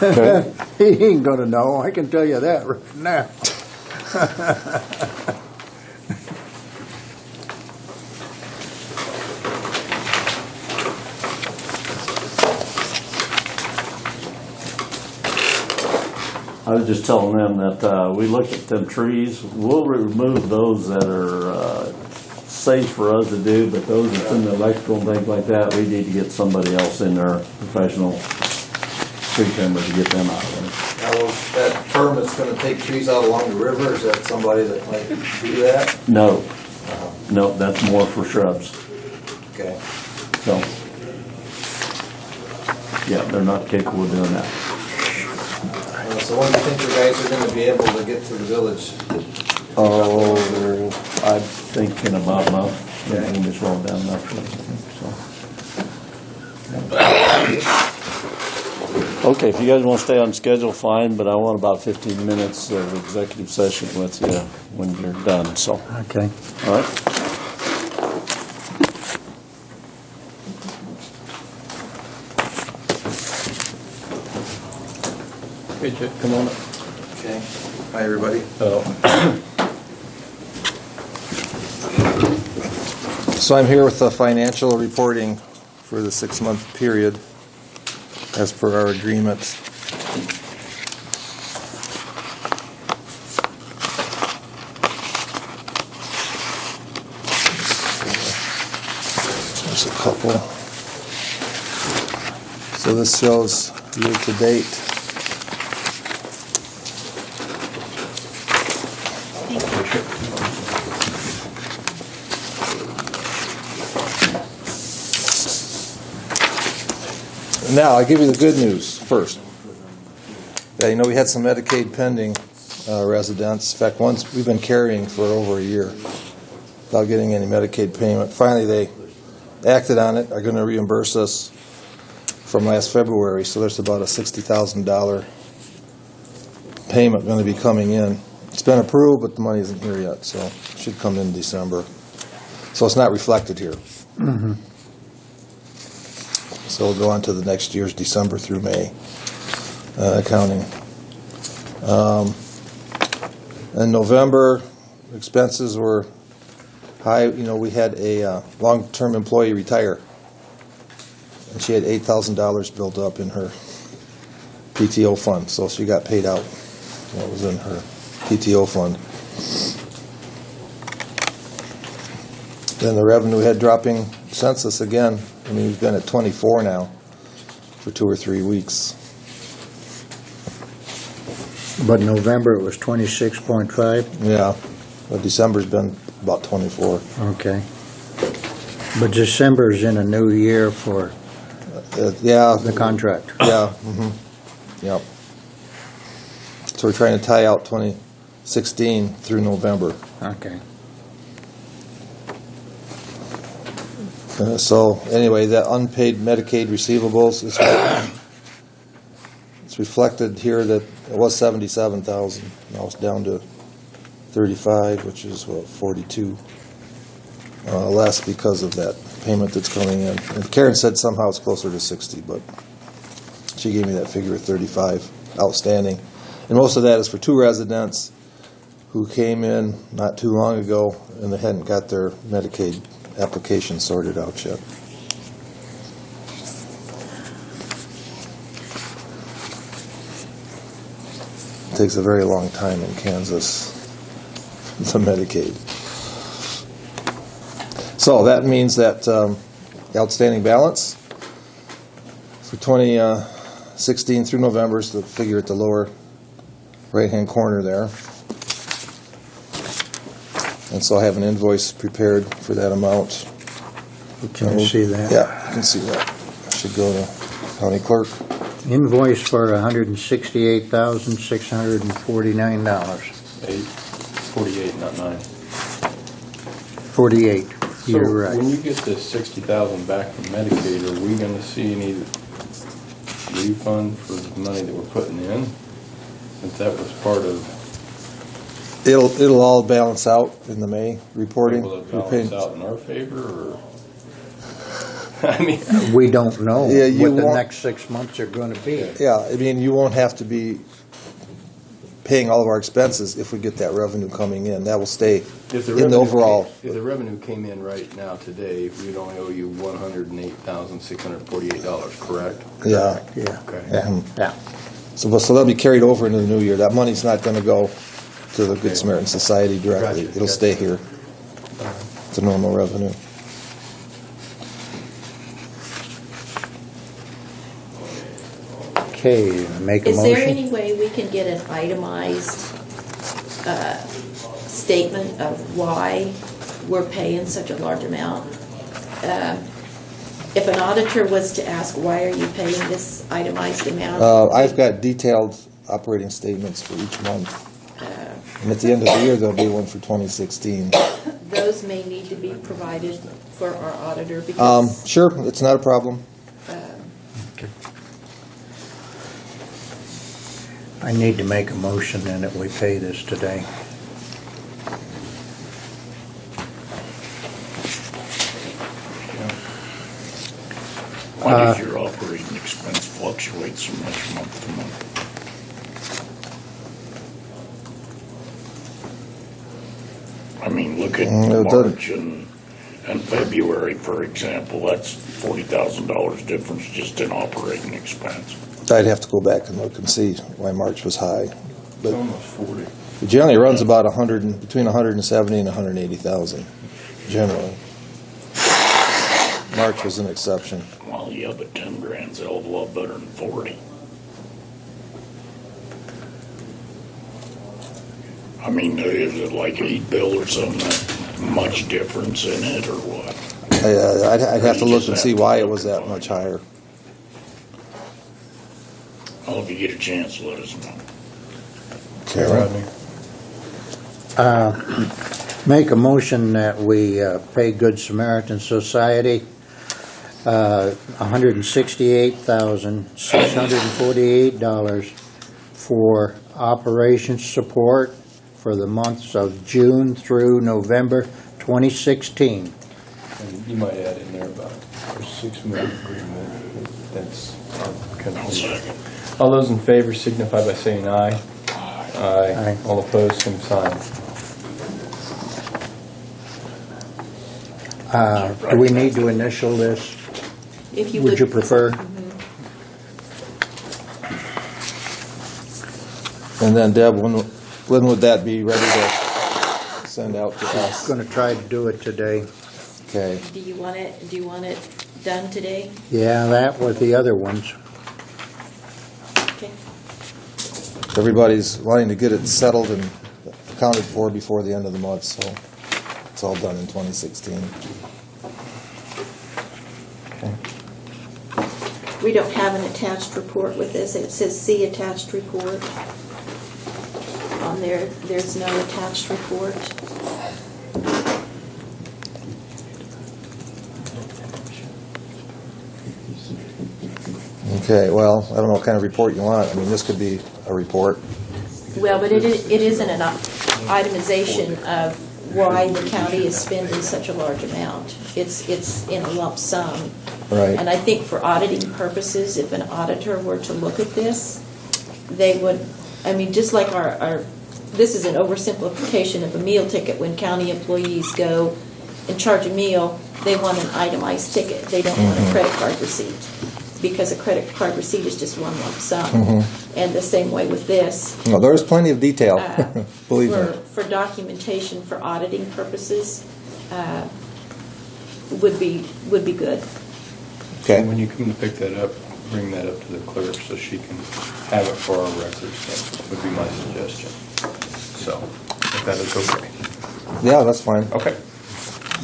Okay.
He ain't gonna know, I can tell you that right now.
I was just telling them that we looked at them trees. We'll remove those that are safe for us to do, but those that's in the electrical and things like that, we need to get somebody else in there, professional tree trimmer, to get them out of there.
Now, that firm that's gonna take trees out along the river, is that somebody that might do that?
No, no, that's more for shrubs.
Okay.
So, yeah, they're not capable of doing that.
So when do you think you guys are gonna be able to get to the village?
Oh, I'm thinking about a month. Everything just rolled down enough. So. Okay, if you guys want to stay on schedule, fine, but I want about 15 minutes of executive session with you when you're done, so,
Okay.
all right?
Hey, Chip, come on up.
Okay. Hi, everybody. So I'm here with the financial reporting for the 6-month period as per our agreement. There's a couple. So this shows year to date. Now, I'll give you the good news first. Yeah, you know, we had some Medicaid pending residents. In fact, ones we've been carrying for over a year without getting any Medicaid payment. Finally, they acted on it, are going to reimburse us from last February, so there's about a $60,000 payment going to be coming in. It's been approved, but the money isn't here yet, so it should come in December. So it's not reflected here.
Mm-hmm.
So we'll go on to the next year's December through May accounting. In November, expenses were high. You know, we had a long-term employee retire, and she had $8,000 built up in her PTO fund, so she got paid out what was in her PTO fund. Then the revenue had dropping census again. I mean, we've been at 24 now for 2 or 3 weeks.
But November it was 26.5?
Yeah, but December's been about 24.
Okay. But December's in a new year for
Yeah.
the contract.
Yeah. Yep. So we're trying to tie out 2016 through November.
Okay.
So anyway, that unpaid Medicaid receivables, it's reflected here that it was 77,000. Now it's down to 35, which is what, 42 less because of that payment that's coming in. And Karen said somehow it's closer to 60, but she gave me that figure of 35 outstanding. And most of that is for two residents who came in not too long ago and they hadn't got their Medicaid application sorted out yet. It takes a very long time in Kansas, the Medicaid. So that means that the outstanding balance for 2016 through November is the figure at the lower right-hand corner there. And so I have an invoice prepared for that amount.
Can you see that?
Yeah, you can see that. I should go to county clerk.
Invoice for $168,649.
48, not 9.
48. You're
So
right.
when you get this 60,000 back from Medicaid, are we going to see any refund for the money that we're putting in? Since that was part of,
It'll all balance out in the May reporting.
will it balance out in our favor, or? I mean,
We don't know
Yeah, you
what the
won't-
next 6 months are going to be.
Yeah, I mean, you won't have to be paying all of our expenses if we get that revenue coming in. That will stay
if
in the overall.
If the revenue came in right now today, we'd only owe you $108,648, correct?
Yeah.
Yeah.
Okay.
Yeah. Yeah.
So they'll be carried over into the new year. That money's not going to go to the Good Samaritan Society directly.
Gotcha,
It'll
gotcha.
stay here. It's a normal revenue.
Okay, make a
Is there
motion.
any way we can get an itemized statement of why we're paying such a large amount? If an auditor was to ask, why are you paying this itemized amount?
I've got detailed operating statements for each month. And at the end of the year, there'll be one for 2016.
Those may need to be provided for our auditor because
Sure, it's not a problem.
I need to make a motion then that we pay this today.
Why does your operating expense fluctuate so much month to month? I mean, look at
it doesn't.
March and February, for example, that's $40,000 difference just in operating expense.
I'd have to go back and look and see why March was high.
It's
But
almost 40.
it generally runs about between 170 and 180,000, generally. March was an exception.
Well, yeah, but 10 grand's a hell of a lot better than 40. I mean, is it like a bill or something, that much difference in it or what?
I'd have to look and see why it was that much higher.
Well, if you get a chance, let us know.
Karen?
Make a motion that we pay Good Samaritan Society $168,648 for operations support for the months of June through November 2016.
And you might add in there about our 6 month agreement. That's our kind
I'll
of.
second.
All those in favor signify by saying aye.
Aye.
All opposed, same sign.
Do we need to initial this?
if you
Would you prefer?
And then Deb, when would that be ready to send out to us?
Going to try to do it today.
Okay.
Do you want it done today?
Yeah, that with the other ones.
Okay.
Everybody's wanting to get it settled and accounted for before the end of the month, so it's all done in 2016.
We don't have an attached report with this. It says see attached report. On there, there's no attached report.
Okay, well, I don't know what kind of report you want. I mean, this could be a report.
Well, but it isn't an itemization of why the county is spending such a large amount. It's in a lump sum.
Right.
And I think for auditing purposes, if an auditor were to look at this, they would, I mean, just like this is an oversimplification of a meal ticket. When county employees go and charge a meal, they want an itemized ticket. They don't want a credit card receipt, because a credit card receipt is just one lump sum. And the same way with this.
No, there's plenty of detail, believe me.
For documentation, for auditing purposes, would be good.
Okay.
When you come to pick that up, bring that up to the clerk so she can have it for our records. That would be my suggestion. So, if that is okay.
Yeah, that's fine.
Okay.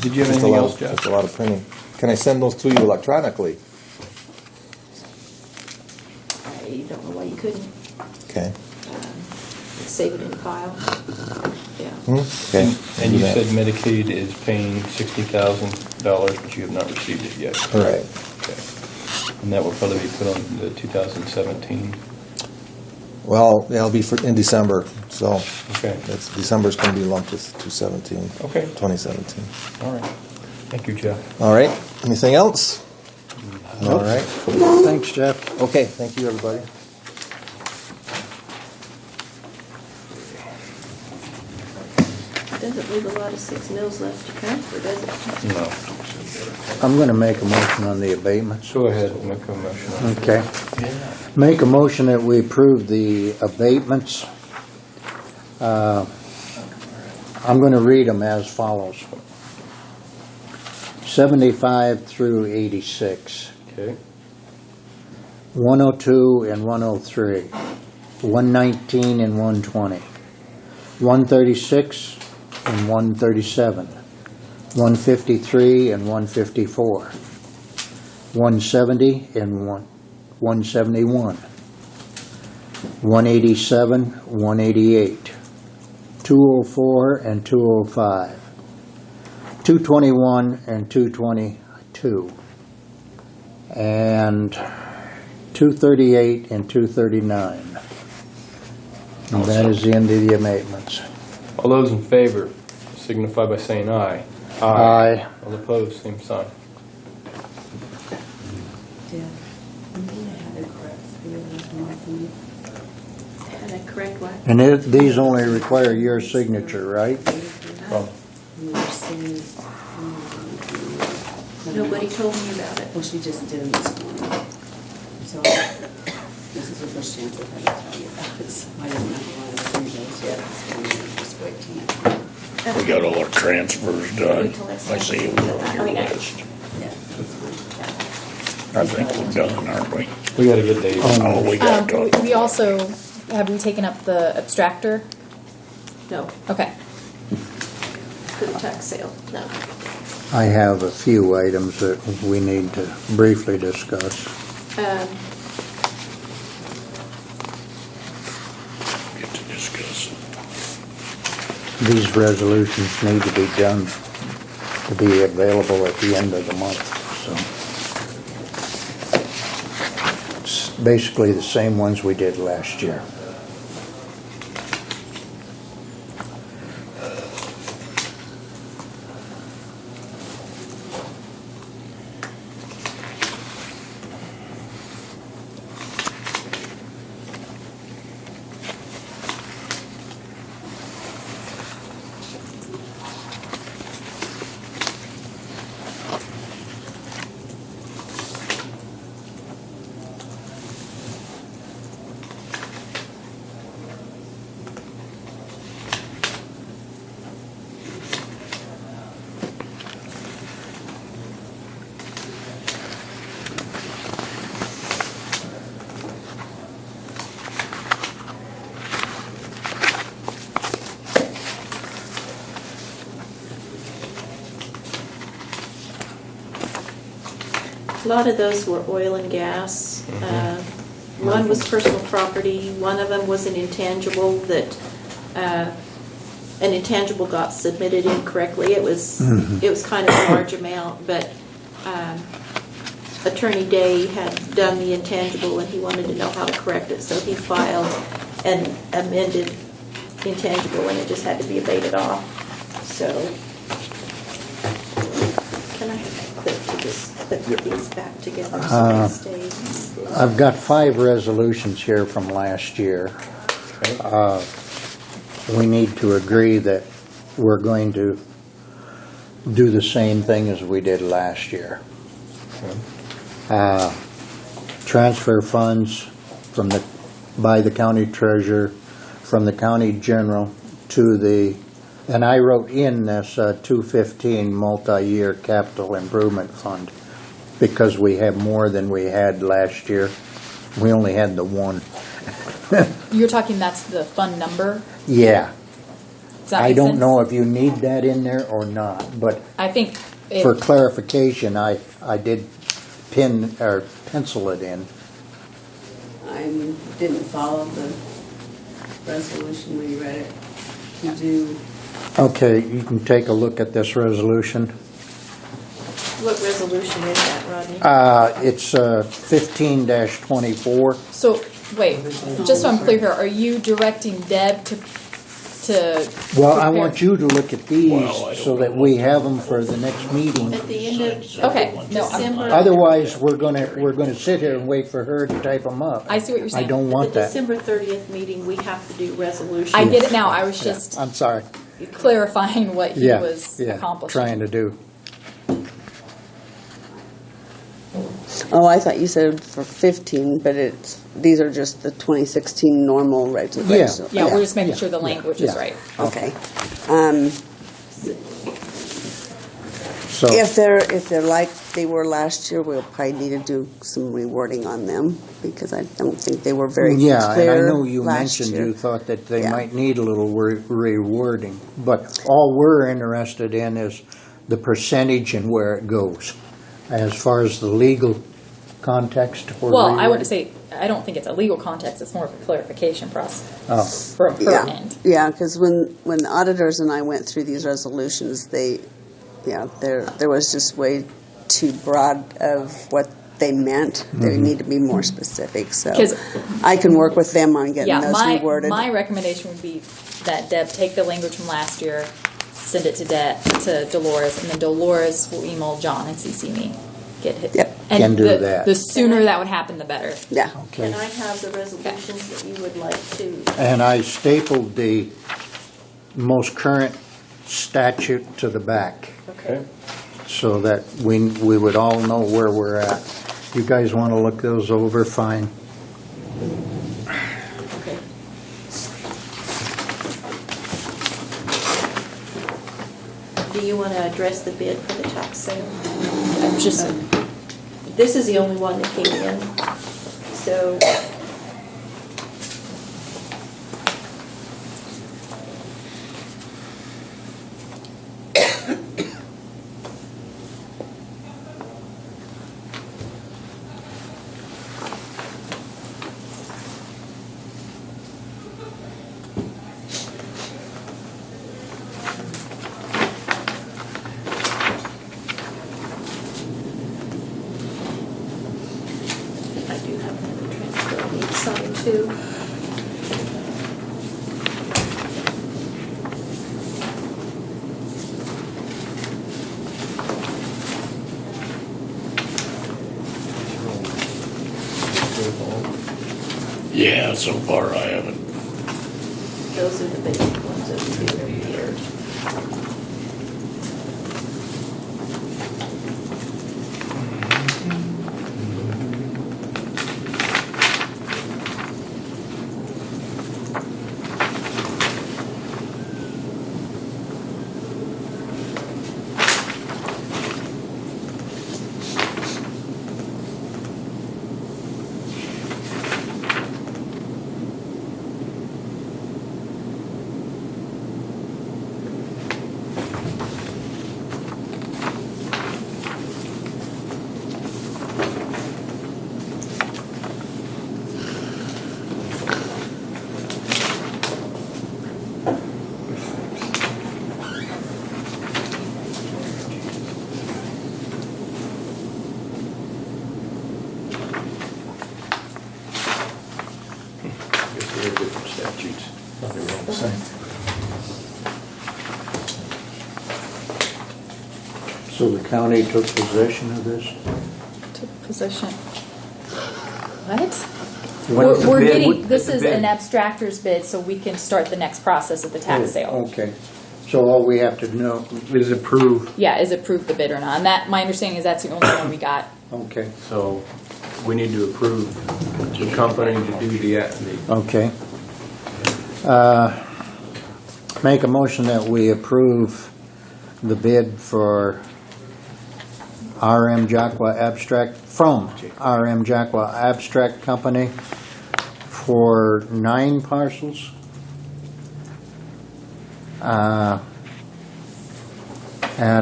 Did you have
Just
anything else,
Just
Jeff?
a lot of printing. Can I send those to you electronically?
I don't know why you couldn't
Okay.
save it in a file. Yeah.
Okay.
And you
Do that.
said Medicaid is paying $60,000, but you have not received it yet.
All right.
Okay. And that will probably be put on the 2017.
Well, yeah, it'll be in December, so
Okay.
December's going to be lumped with 2017.
All right. Thank you, Jeff.
All right. Anything else? All right.
Thanks, Jeff.
Okay, thank you, everybody.
Doesn't leave a lot of 6 mills left to transfer, does it?
No.
I'm going to make a motion on the abatements.
Go ahead and make a motion.
Okay. Make a motion that we approve the abatements. I'm going to read them as follows. 75 through 86.
Okay.
102 and 103. 119 and 120. 136 and 137. 153 and 154. 170 and 171. 187, 188. 204 and 205. 221 and 222. And 238 and 239. And that is the end of the abatements.
All those in favor signify by saying aye.
Aye.
All opposed, same sign.
And I correct what?
And these only require your signature, right?
Nobody told me about it.
Well, she just did it this morning. So this is the first chance I've had to tell you about it. So I don't know why I didn't those yet. So just wait till
We got all our transfers done. I see it on your list.
Yeah.
I think we're done, aren't we?
We got a good day.
Oh, we got to.
We also, have we taken up the abstractor?
No,
Okay.
for the tax sale, no.
I have a few items that we need to briefly discuss.
Get to discuss.
These resolutions need to be done to be available at the end of the month, so. It's basically the same ones we did last year.
A lot of those were oil and gas. One was personal property, one of them was an intangible that, an intangible got submitted incorrectly. It was kind of a large amount, but Attorney Day had done the intangible and he wanted to know how to correct it, so he filed an amended intangible and it just had to be abated off. So, can I put these back together so they stay?
I've got 5 resolutions here from last year. We need to agree that we're going to do the same thing as we did last year. Transfer funds by the county treasurer, from the county general to the, and I wrote in this 215 multi-year capital improvement fund because we have more than we had last year. We only had the one.
You're talking that's the fund number?
Yeah.
Does that
I
make
don't
sense?
know if you need that in there or not, but
I think
for clarification, I did pencil it in.
I didn't follow the resolution when you read it. To do,
Okay, you can take a look at this resolution.
What resolution is that, Rodney?
It's 15-24.
so. Wait, just so I'm clear here, are you directing Deb to?
Well, I
prepare-
want you to look at these
Well, I
so
don't
that
know.
we have them for the next meeting.
At the end of
Okay, no, I'm-
December.
Otherwise, we're gonna sit here and wait for her to type them up.
I see what you're saying.
I don't
At
want
the
that.
December 30th meeting, we have to do resolutions.
I get it now. I was
Yeah,
just
I'm sorry.
clarifying what he
Yeah,
was
yeah,
accomplishing.
trying to do.
oh, I thought you said for 15, but these are just the 2016 normal regulations.
Yeah,
Yeah,
we're just making
yeah,
sure the language is
yeah.
right.
Okay.
So,
If they're like they were last year, we'll probably need to do some rewording on them because I don't think they were very
yeah, and
clear
I know you
last
mentioned
year.
you thought that they
Yeah.
might need a little rewording, but all we're interested in is the percentage and where it goes. As far as the legal context for
Well, I
rewording.
wouldn't say, I don't think it's a legal context, it's more of a clarification process
Oh.
for her end.
Yeah, because when the auditors and I went through these resolutions, there was just way too broad of what they meant. They need to be more specific, so
'Cause-
I can work with them on getting
Yeah,
those reworded.
my recommendation would be that Deb take the language from last year, send it to Dolores, and then Dolores will email John and CC me. Get hit.
Yep.
And
Can do
the,
that.
The sooner that would happen, the better.
Yeah.
Okay.
Can I have the resolutions that you would like to?
And I stapled the most current statute to the back
Okay.
so that we would all know where we're at. You guys want to look those over, fine.
Okay. Do you want to address the bid for the tax sale?
Just,
This is the only one that came in, so. I do have another transfer I need to sign too.
Yeah, so far I haven't.
Those are the basic ones over here.
statutes. They were all the same.
So the county took possession of this?
Took possession. What?
When the
We're
bid-
getting, this
the
is
bid-
an abstractor's bid, so we can start the next process of the tax sale.
Okay, so all we have to know is approve.
Yeah, is approve the bid or not? And that, my understanding is that's the only one we got.
Okay,
So we need to approve the company to do the
okay. Make a motion that we approve the bid for RM Jaqua Abstract, from RM Jaqua Abstract Company for 9 parcels. At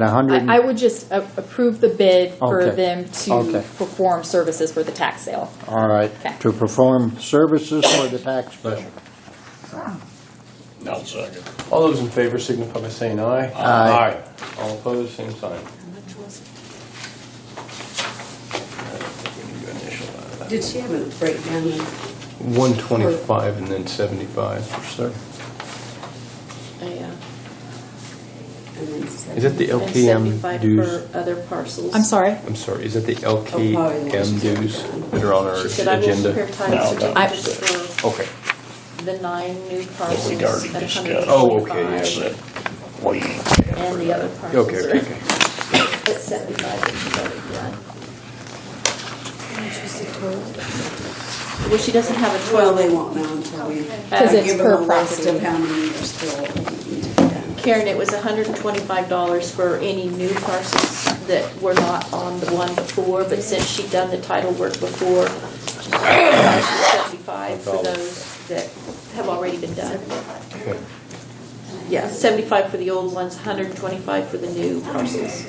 100.
I would just approve the bid for
Okay.
them to
Okay.
perform services for the tax sale.
All right,
Okay.
to perform services for the tax bill.
I'll second.
All those in favor signify by saying aye.
Aye.
All opposed, same sign. We need to initial that.
Did she have a breakdown of
125 and then 75 for sir.
Yeah.
Is that the
And
LKM
75
dues?
for other parcels.
I'm sorry?
I'm sorry, is that the
probably the one
LKM
she
dues that are on our
She said I will
agenda?
prepare title
No,
certificates for
Okay.
the 9 new
That
parcels
we'd already
at
discussed.
Oh, okay,
125,
Said, wait.
and the other parcels
Okay,
are
okay, okay.
at 75 that she's already done. Well, she doesn't have a
Well,
12.
they won't know until we.
'Cause it's
give
per
them a list
property.
of how many are still need to be done.
Karen, it was $125 for any new parcels that were not on the one before, but since she'd done the title work before, 75 for those that have already been done.
Okay.
Yeah, 75 for the old ones, 125 for the new parcels.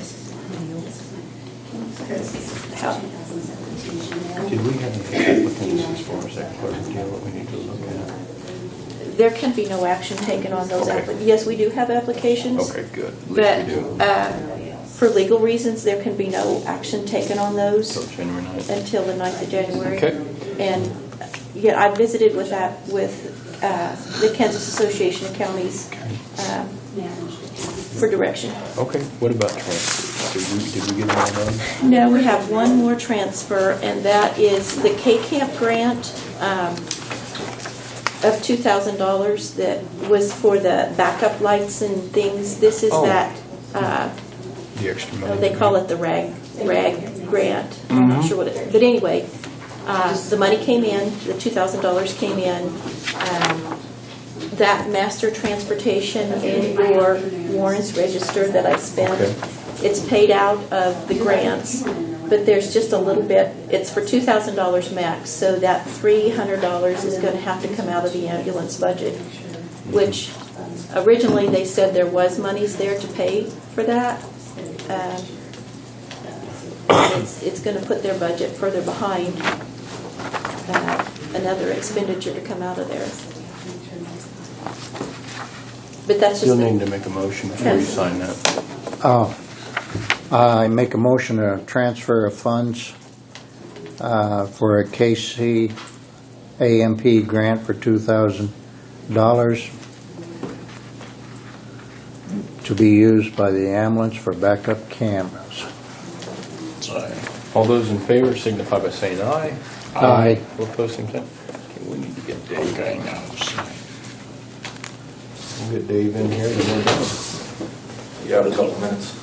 How-
Did we have any applicants as far as that clerk deal that we need to look at?
There can be no action taken on those.
Okay.
Yes, we do have applications.
Okay, good. At
But
least we do.
for legal reasons, there can be no action taken on those
Till January 9th.
until the 9th of January.
Okay.
And, yeah, I visited with that, with the Kansas Association of Counties for direction.
Okay, what about transfers? Did we get them all done?
No, we have one more transfer, and that is the K-Camp grant of $2,000 that was for the backup lights and things. This is
Oh.
that,
The extra money?
they call it the RAG grant. I'm not sure what it, but anyway, the money came in, the $2,000 came in. That master transportation in your warrants register that I spent,
Okay.
it's paid out of the grants, but there's just a little bit, it's for $2,000 max, so that $300 is gonna have to come out of the ambulance budget, which originally they said there was monies there to pay for that. It's gonna put their budget further behind, another expenditure to come out of there. But that's just.
You'll
the-
need to make a motion before you sign that.
I make a motion to transfer of funds for a KC AMP grant for $2,000 to be used by the ambulance for backup cameras.
Sorry.
All those in favor signify by saying aye.
Aye.
All opposed, same sign. Okay, we need to get Dave.
Okay, now, sign.
We'll get Dave in here, then we're done.
You have a couple minutes?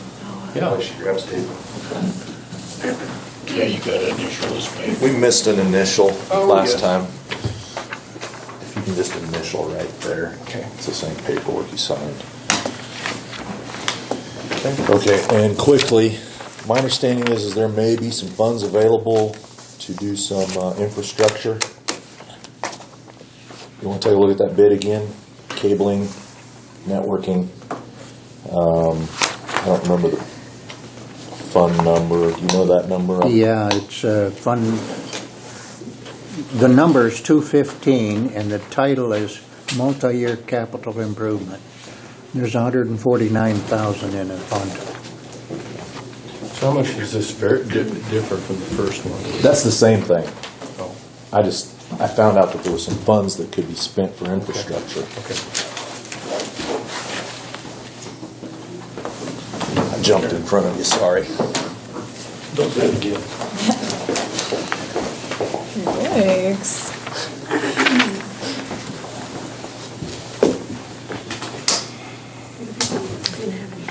Yeah.
She grabs table.
Yeah, you got to initial this paper.
We missed an initial
Oh,
last
yes.
time. If you can just initial right there.
Okay.
It's the same paperwork you signed. Okay, and quickly, my understanding is there may be some funds available to do some infrastructure. You want to take a look at that bid again? Cabling, networking. I don't remember the fund number. Do you know that number?
Yeah, it's fund, the number is 215 and the title is Multi-Year Capital Improvement. There's 149,000 in a fund.
So how much does this differ from the first one?
That's the same thing.
Oh,
I just I found out that there were some funds that could be spent for infrastructure. I jumped in front of you, sorry.
Don't do it again.
Thanks.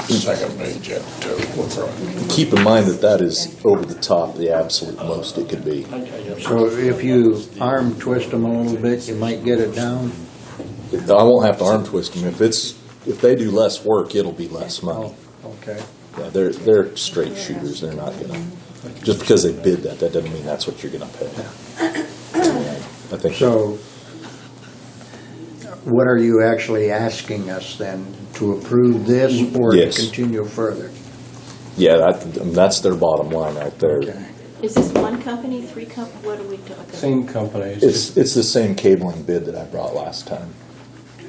Second page at the top. What's wrong?
Keep in mind that that is over the top, the absolute most it could be.
So if you arm twist them a little bit, you might get it down?
I won't have to arm twist them. If they do less work, it'll be less money.
Okay.
Yeah, they're straight shooters. They're not gonna, just because they bid that doesn't mean that's what you're gonna pay. I think.
So what are you actually asking us then, to approve this or to
Yes.
continue further?
Yeah, that's their bottom line right there.
Okay.
Is this one company, three company, what are we talking?
Same company.
It's the same cabling bid that I brought last time.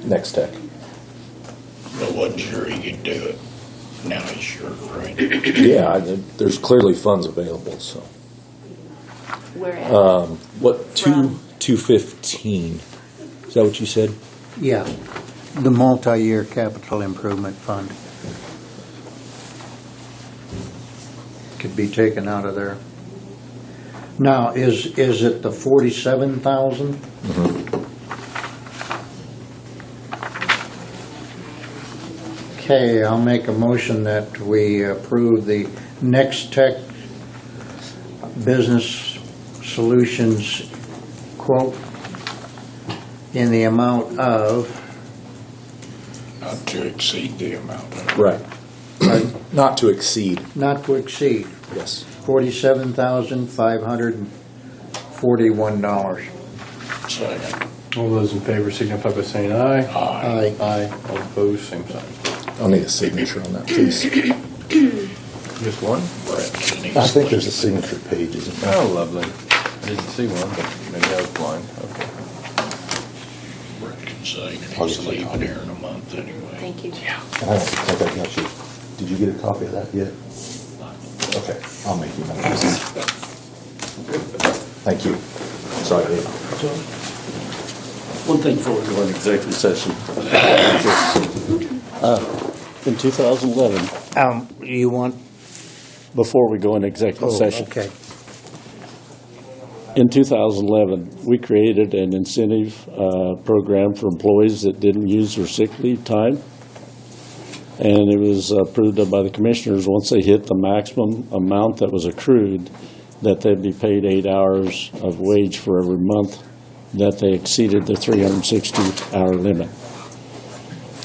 Next Tech.
I wasn't sure he could do it. Now he's sure, right?
Yeah, there's clearly funds available. So
Where at?
what 215? Is that what you said?
Yeah, the multi-year capital improvement fund could be taken out of there. Now, is it the 47,000? Okay, I'll make a motion that we approve the Next Tech Business Solutions quote in the amount of,
Not to exceed the amount of.
Right. Not to exceed.
not to exceed,
Yes.
$47,541.
Second.
All those in favor signify by saying aye.
Aye.
Aye. All opposed, same sign.
I'll need a signature on that, please.
Just one?
Brett, can he
I think there's a signature page, isn't there?
Oh, lovely. I didn't see one, but maybe I was blind. Okay.
Brett can say that
I'll
he's
get you a
leaving
copy.
here in a month anyway.
Thank you.
I don't think I got you. Did you get a copy of that yet? Okay, I'll make you one. Thank you. Sorry, Dave.
One thing before we go into executive session. In 2011,
You want,
before we go into executive session,
okay.
in 2011, we created an incentive program for employees that didn't use their sick leave time. And it was approved by the commissioners, once they hit the maximum amount that was accrued, that they'd be paid 8 hours of wage for every month that they exceeded the 360-hour limit.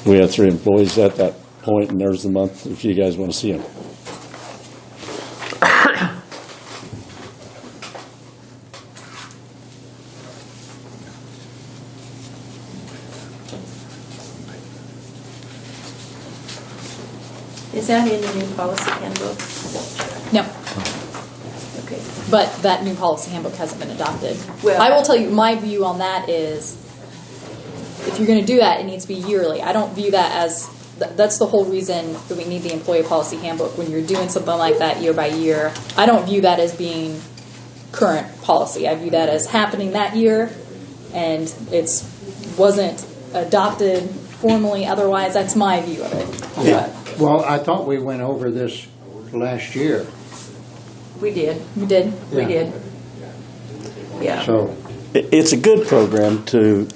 We had 3 employees at that point, and there's the month if you guys want to see them.
Is that in the new policy handbook?
No,
Okay.
but that new policy handbook hasn't been adopted.
Well-
I will tell you, my view on that is, if you're gonna do that, it needs to be yearly. I don't view that as, that's the whole reason that we need the employee policy handbook. When you're doing something like that year by year, I don't view that as being current policy. I view that as happening that year, and wasn't adopted formally otherwise. That's my view of it. But
Well, I thought we went over this last year,
We did.
we did.
We
Yeah.
did. Yeah.
so,
It's a good program to,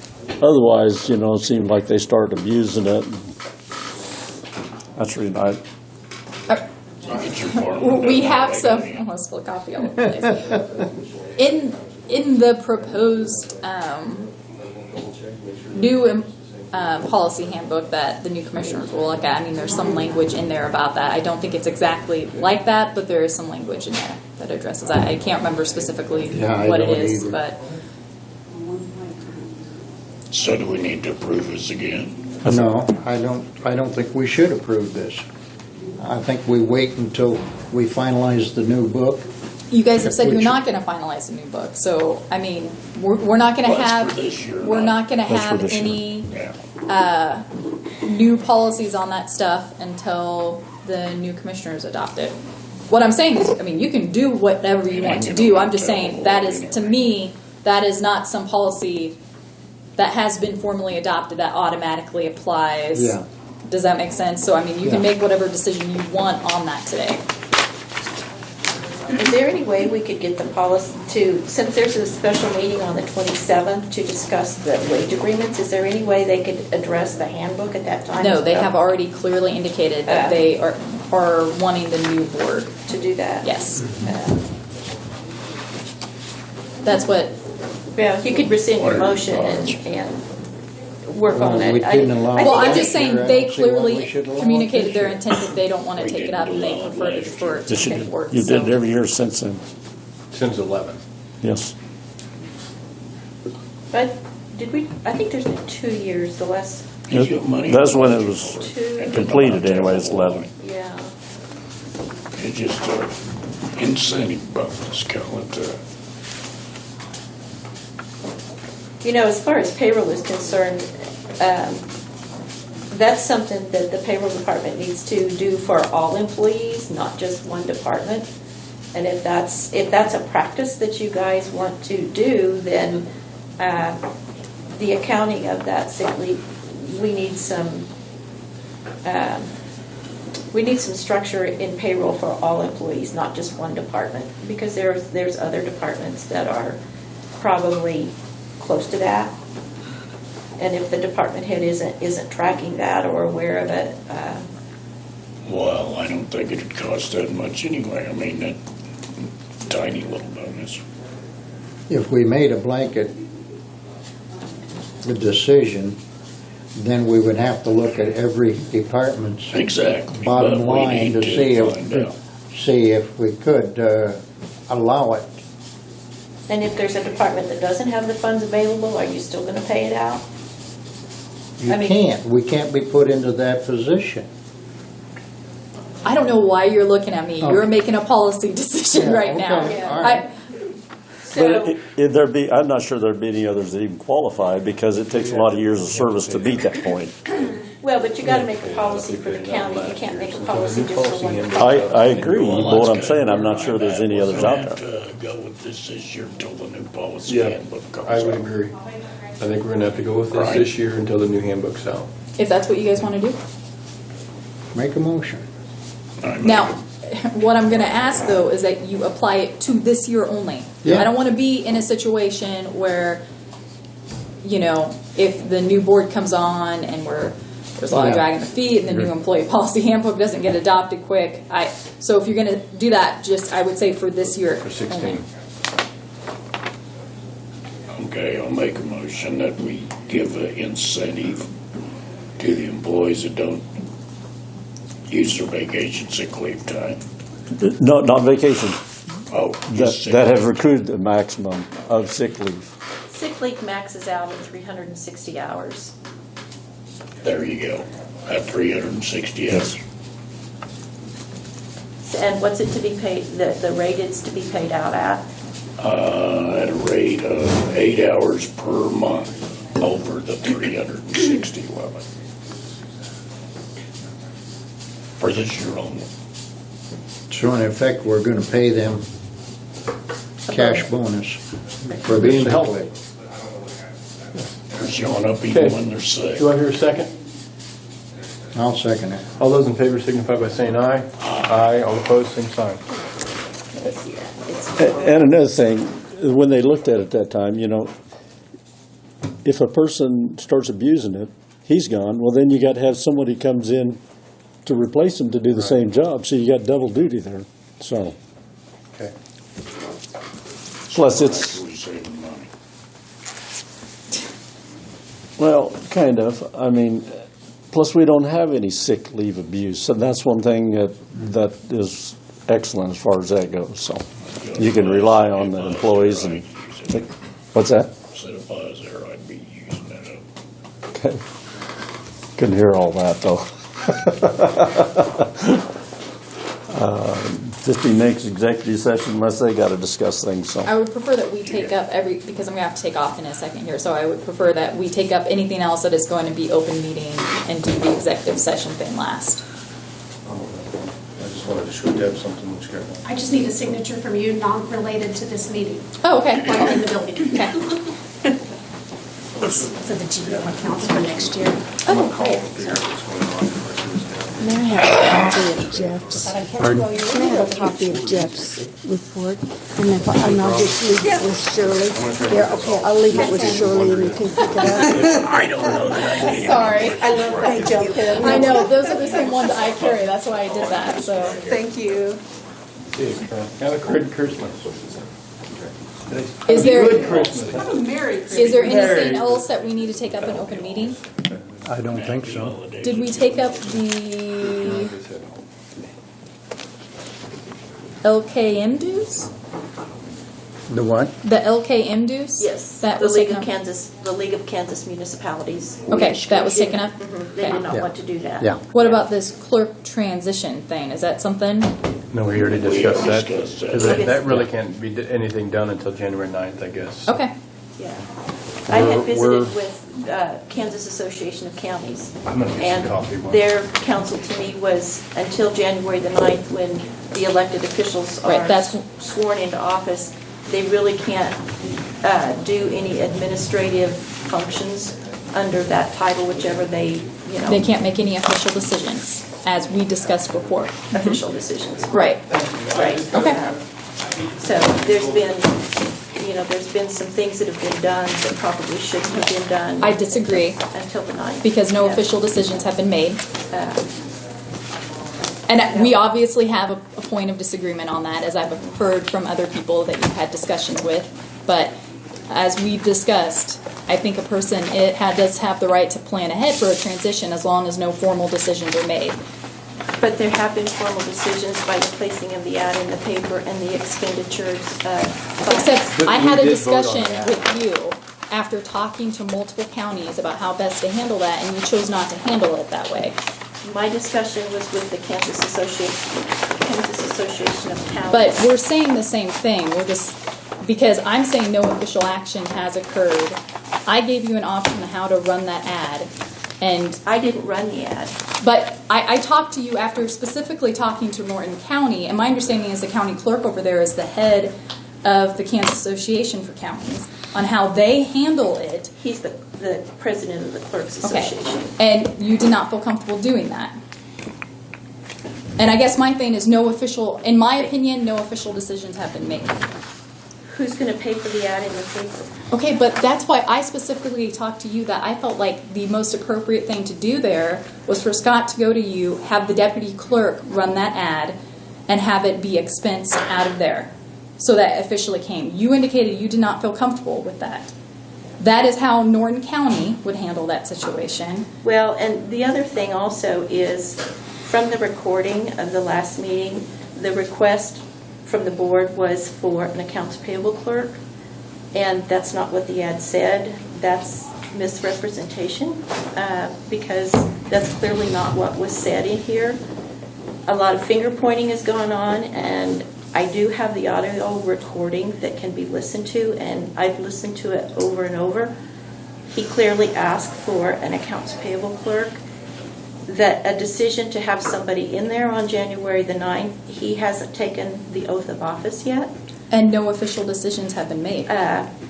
otherwise, it seems like they start abusing it. That's really nice.
Get your farm
We
done
have
right
some.
away.
I'm gonna spill coffee all over the place. In the proposed new policy handbook that the new commissioners will look at, I mean, there's some language in there about that. I don't think it's exactly like that, but there is some language in there that addresses that. I can't remember specifically
Yeah, I
what it
don't
is,
either.
but
So do we need to approve this again?
no, I don't think we should approve this. I think we wait until we finalize the new book.
you guys have said
Which-
you're not going to finalize the new book. So, I mean, we're not going to
Well, that's
have
for this year,
we're not going to
That's for
have
this year.
any
Yeah.
new policies on that stuff until the new commissioners adopt it. What I'm saying is, I mean, you can do whatever you want to do. I'm just saying that is, to me, that is not some policy that has been formally adopted that automatically applies.
Yeah.
Does that make sense? So, I mean, you can
Yeah.
make whatever decision you want on that today.
Is there any way we could get the policy to, since there's a special meeting on the 27th to discuss the wage agreements, is there any way they could address the handbook at that time?
No,
as
they
well?
have already clearly indicated that they are wanting the new board.
To do that?
Yes. That's what,
Yeah, you could rescind your motion and work on it.
We couldn't allow.
well, I'm
think
just saying
Figure
they
out, see what we
clearly
should allow
communicated
this
their
year.
intent that they don't want to
We
take it
didn't
up and they
allow it
prefer to
last
defer it to
This you
paperwork.
you did
so-
every year since then,
Since 11.
yes.
But did we, I think there's been 2 years, the last
He's got money.
That's when it was
two,
completed anyway, it's 11.
yeah.
It's just a incentive bonus, call it that.
You know, as far as payroll is concerned, that's something that the payroll department needs to do for all employees, not just one department. And if that's a practice that you guys want to do, then the accounting of that sick leave, we need some structure in payroll for all employees, not just one department, because there's other departments that are probably close to that. And if the department head isn't tracking that or aware of it,
Well, I don't think it'd cost that much anyway. I mean, that tiny little bonus.
If we made a blanket decision, then we would have to look at every department's
Exactly.
bottom
But we
line
need
to see
find out.
if we could allow it.
and if there's a department that doesn't have the funds available, are you still gonna pay it out?
You
I mean-
can't, we can't be put into that position.
I don't know why you're looking at me.
Oh.
You're making a policy decision
Yeah,
right now.
okay, all
I,
right.
So,
I'm not sure there'd be any others that even qualify, because it takes a lot of years of service to beat that point.
well, but you gotta make a policy for the county, you can't make a policy just for one
I
department.
agree, but what I'm saying, I'm not sure there's any others out there.
We'll have to go with this year until the new policy
Yeah,
handbook comes
I would
out.
agree. I think we're gonna have to go with this
Right.
this year until the new handbook's out.
if that's what you guys want to do.
Make a motion.
I mean,
Now, what I'm going to ask though is that you apply it to this year only.
Yeah.
I don't want to be in a situation where, you know, if the new board comes on and there's a lot of
Yeah.
dragging the feet and the new employee policy handbook doesn't get adopted quick. So if you're going to do that, just I would say for this year
For 16.
only.
Okay, I'll make a motion that we give an incentive to the employees that don't use their vacation sick leave time.
No, not vacation,
Oh,
that,
just sick
that have
leave.
recruited the maximum of sick leave.
Sick leave maxes out at 360 hours.
There you go. At 360 hours.
And what's it to be paid, the rate it's to be paid out at?
At a rate of 8 hours per month over the 360 limit. For this year only.
So in effect, we're gonna pay them cash bonus for being healthy.
They're showing up even
Okay.
when they're sick.
Do I hear a second?
I'll second it.
All those in favor signify by saying aye. Aye. All opposed, same sign.
And another thing, when they looked at it that time, you know, if a person starts abusing it, he's gone, well, then you got to have somebody comes in to replace him to do the same job, so you got double duty there, so.
Okay.
Plus, it's,
Actually saving money.
well, kind of, I mean, plus we don't have any sick leave abuse, so that's one thing that is excellent as far as that goes, so. You can rely on the employees and, what's that?
Said if I was there, I'd be using that up.
Okay. Couldn't hear all that, though. 15 next executive session unless they got to discuss things, so.
I would prefer that we take up because I'm going to have to take off in a second here, so I would prefer that we take up anything else that is going to be open meeting and do the executive session thing last.
I just
just wanted to show Deb something which got
I just need a signature from you, non-related to this meeting,
Oh, okay.
while I'm in the building.
Okay.
For the GPO accounts for next year.
Oh, great.
May I have a copy of Jeff's? May I have a copy of Jeff's report? And I'll just leave it with Shirley. Here, okay, I'll leave it with Shirley and you can pick it up.
I don't know that I need
Sorry.
I love how you jump in.
I know, those are the same ones I carry, that's why I did that, so.
Thank you.
Have a good Christmas.
Is there,
Good Christmas.
is there anything else that we need to take up in open meeting?
I don't think so.
Did we take up the LKM dues?
The what?
The LKM dues?
Yes,
That
the
was
League
taken
of
up?
Kansas, the League of Kansas Municipalities.
Okay, that was taken up?
They
Okay.
did not
Yeah.
want to do that.
Yeah.
What about this clerk transition thing? Is that something?
No, we already discussed that.
discussed that.
'Cause that really can't be anything done until January 9th, I guess.
Okay.
Yeah. I had
We're-
visited with Kansas Association of Counties.
I'm gonna get some coffee.
And their counsel to me was until January the 9th, when the elected officials
Right,
are
that's-
sworn into office, they really can't do any administrative functions under that title, whichever they, you know.
They can't make any official decisions, as we discussed before.
Official decisions.
Right.
Right.
Okay.
So there's been some things that have been done that probably shouldn't have been done.
I disagree,
Until the 9th.
because no
Yeah.
official decisions have been made.
Uh,
And we obviously have a point of disagreement on that, as I've heard from other people that you've had discussions with. But as we've discussed, I think a person does have the right to plan ahead for a transition as long as no formal decisions are made.
But there have been formal decisions by the placing of the ad in the paper and the expenditures.
Except
But
I
we
had a
did vote on
discussion
that.
with you after talking to multiple counties about how best to handle that, and you chose not to handle it that way.
My discussion was with the Kansas Association of Counties.
But we're saying the same thing. We're just, because I'm saying no official action has occurred. I gave you an option of how to run that ad, and
I didn't run the ad.
but I talked to you after specifically talking to Norton County, and my understanding is the county clerk over there is the head of the Kansas Association for Counties, on how they handle it.
He's the president of the Clerks
Okay.
Association.
And you did not feel comfortable doing that. And I guess my thing is in my opinion, no official decisions have been made.
Who's going to pay for the ad in the paper?
Okay, but that's why I specifically talked to you, that I felt like the most appropriate thing to do there was for Scott to go to you, have the deputy clerk run that ad, and have it be expensed out of there. So that officially came. You indicated you did not feel comfortable with that. That is how Norton County would handle that situation.
Well, and the other thing also is, from the recording of the last meeting, the request from the board was for an accounts payable clerk, and that's not what the ad said. That's misrepresentation, because that's clearly not what was said in here. A lot of finger pointing is going on, and I do have the audio recording that can be listened to, and I've listened to it over and over. He clearly asked for an accounts payable clerk. That a decision to have somebody in there on January the 9th, he hasn't taken the oath of office yet.
And no official decisions have been made.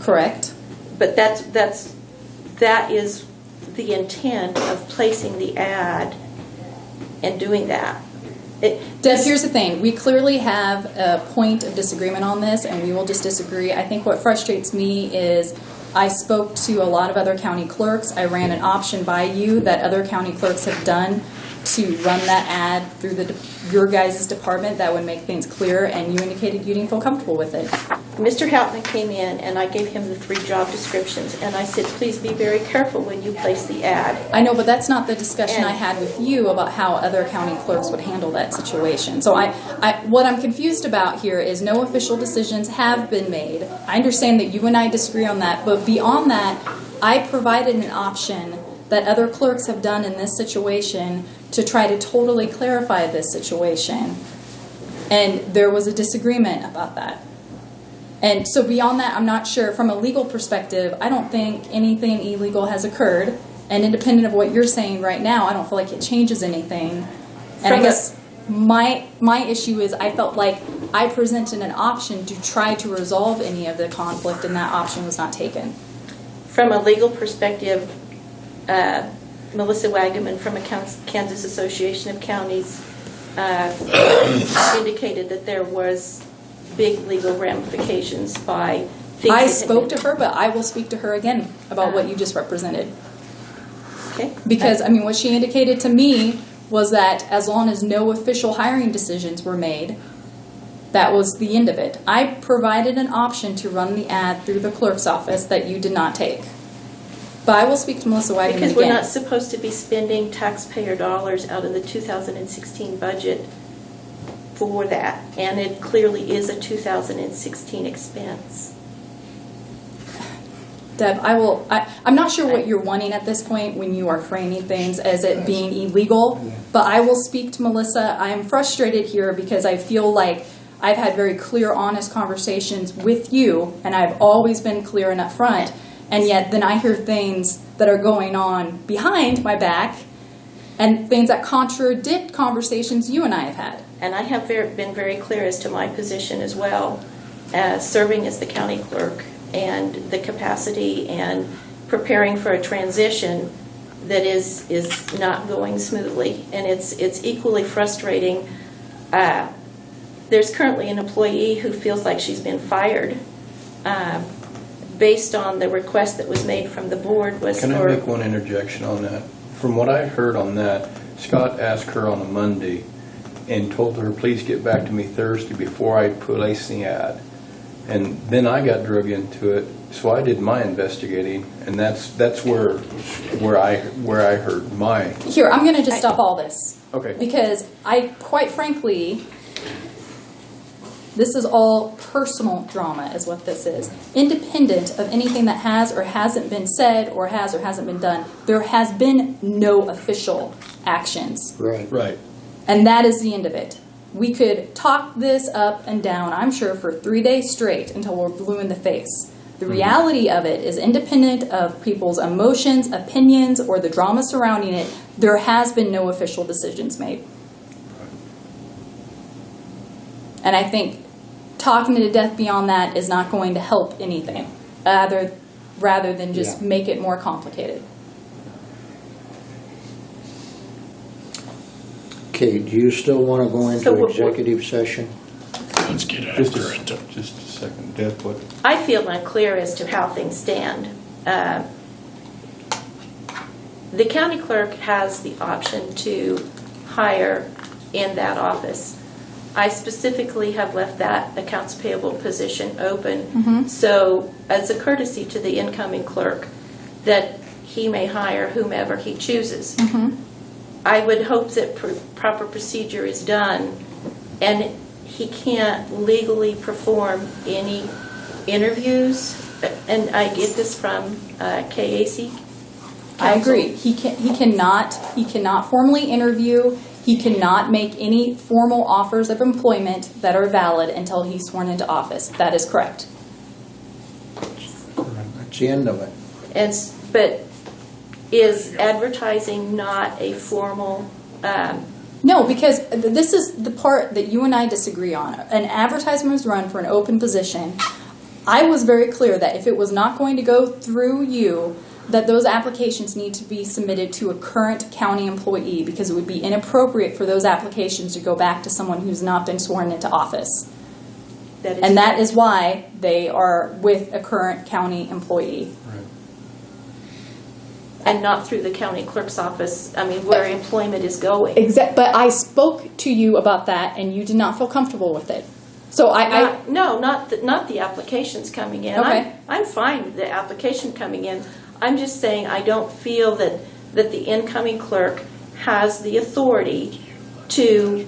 Correct?
But that is the intent of placing the ad and doing that.
Deb, here's the thing. We clearly have a point of disagreement on this, and we will just disagree. I think what frustrates me is I spoke to a lot of other county clerks. I ran an option by you that other county clerks have done to run that ad through your guys' department. That would make things clearer, and you indicated you didn't feel comfortable with it.
Mr. Houtman came in, and I gave him the 3 job descriptions, and I said, please be very careful when you place the ad.
I know, but that's not the discussion I had with you about how other county clerks would handle that situation. So what I'm confused about here is no official decisions have been made. I understand that you and I disagree on that, but beyond that, I provided an option that other clerks have done in this situation to try to totally clarify this situation. And there was a disagreement about that. And so beyond that, I'm not sure. From a legal perspective, I don't think anything illegal has occurred. And independent of what you're saying right now, I don't feel like it changes anything. And I guess My issue is I felt like I presented an option to try to resolve any of the conflict, and that option was not taken.
From a legal perspective, Melissa Wagaman from a Kansas Association of Counties indicated that there was big legal ramifications by things.
I
that had
spoke
been-
to her, but I will speak to her again about what you just represented.
Okay.
Because, I mean, what she indicated to me was that as long as no official hiring decisions were made, that was the end of it. I provided an option to run the ad through the clerk's office that you did not take. But I will speak to Melissa Wagaman
Because we're
again.
not supposed to be spending taxpayer dollars out of the 2016 budget for that, and it clearly is a 2016 expense.
Deb, I'm not sure what you're wanting at this point when you are framing things as it being illegal, but I will speak to Melissa. I am frustrated here because I feel like I've had very clear, honest conversations with you, and I've always been clear and upfront, and yet then I hear things that are going on behind my back and things that contradict conversations you and I have had.
And I have been very clear as to my position as well, as serving as the county clerk, and the capacity and preparing for a transition that is not going smoothly. And it's equally frustrating. There's currently an employee who feels like she's been fired based on the request that was made from the board was
Can I
for...
make one interjection on that? From what I heard on that, Scott asked her on a Monday and told her, please get back to me Thursday before I place the ad. And then I got drug into it, so I did my investigating, and that's where I heard my...
Here, I'm going to just stop all this.
Okay.
Because quite frankly, this is all personal drama is what this is. Independent of anything that has or hasn't been said or has or hasn't been done, there has been no official actions.
Right.
Right.
And that is the end of it. We could talk this up and down, I'm sure, for 3 days straight until we're blue in the face. The reality of it is independent of people's emotions, opinions, or the drama surrounding it, there has been no official decisions made. And I think talking to death beyond that is not going to help anything, rather than just make it more complicated.
Okay, do you still want to go
So
into
what-
executive session?
Let's get
Just
after it.
just a second, Deb, what?
I feel unclear as to how things stand. The county clerk has the option to hire in that office. I specifically have left that accounts payable position open. So as a courtesy to the incoming clerk, that he may hire whomever he chooses. I would hope that proper procedure is done, and he can't legally perform any interviews. And I get this from KAC.
I agree. He cannot formally interview. He cannot make any formal offers of employment that are valid until he's sworn into office. That is correct.
That's the end of it.
But is advertising not a formal?
No, because this is the part that you and I disagree on. An advertisement was run for an open position. I was very clear that if it was not going to go through you, that those applications need to be submitted to a current county employee, because it would be inappropriate for those applications to go back to someone who's not been sworn into office. That is why they are with a current county employee.
And not through the county clerk's office, I mean, where employment is going.
But I spoke to you about that, and you did not feel comfortable with it. So
not the applications coming in.
Okay.
I'm fine with the application coming in. I'm just saying I don't feel that the incoming clerk has the authority to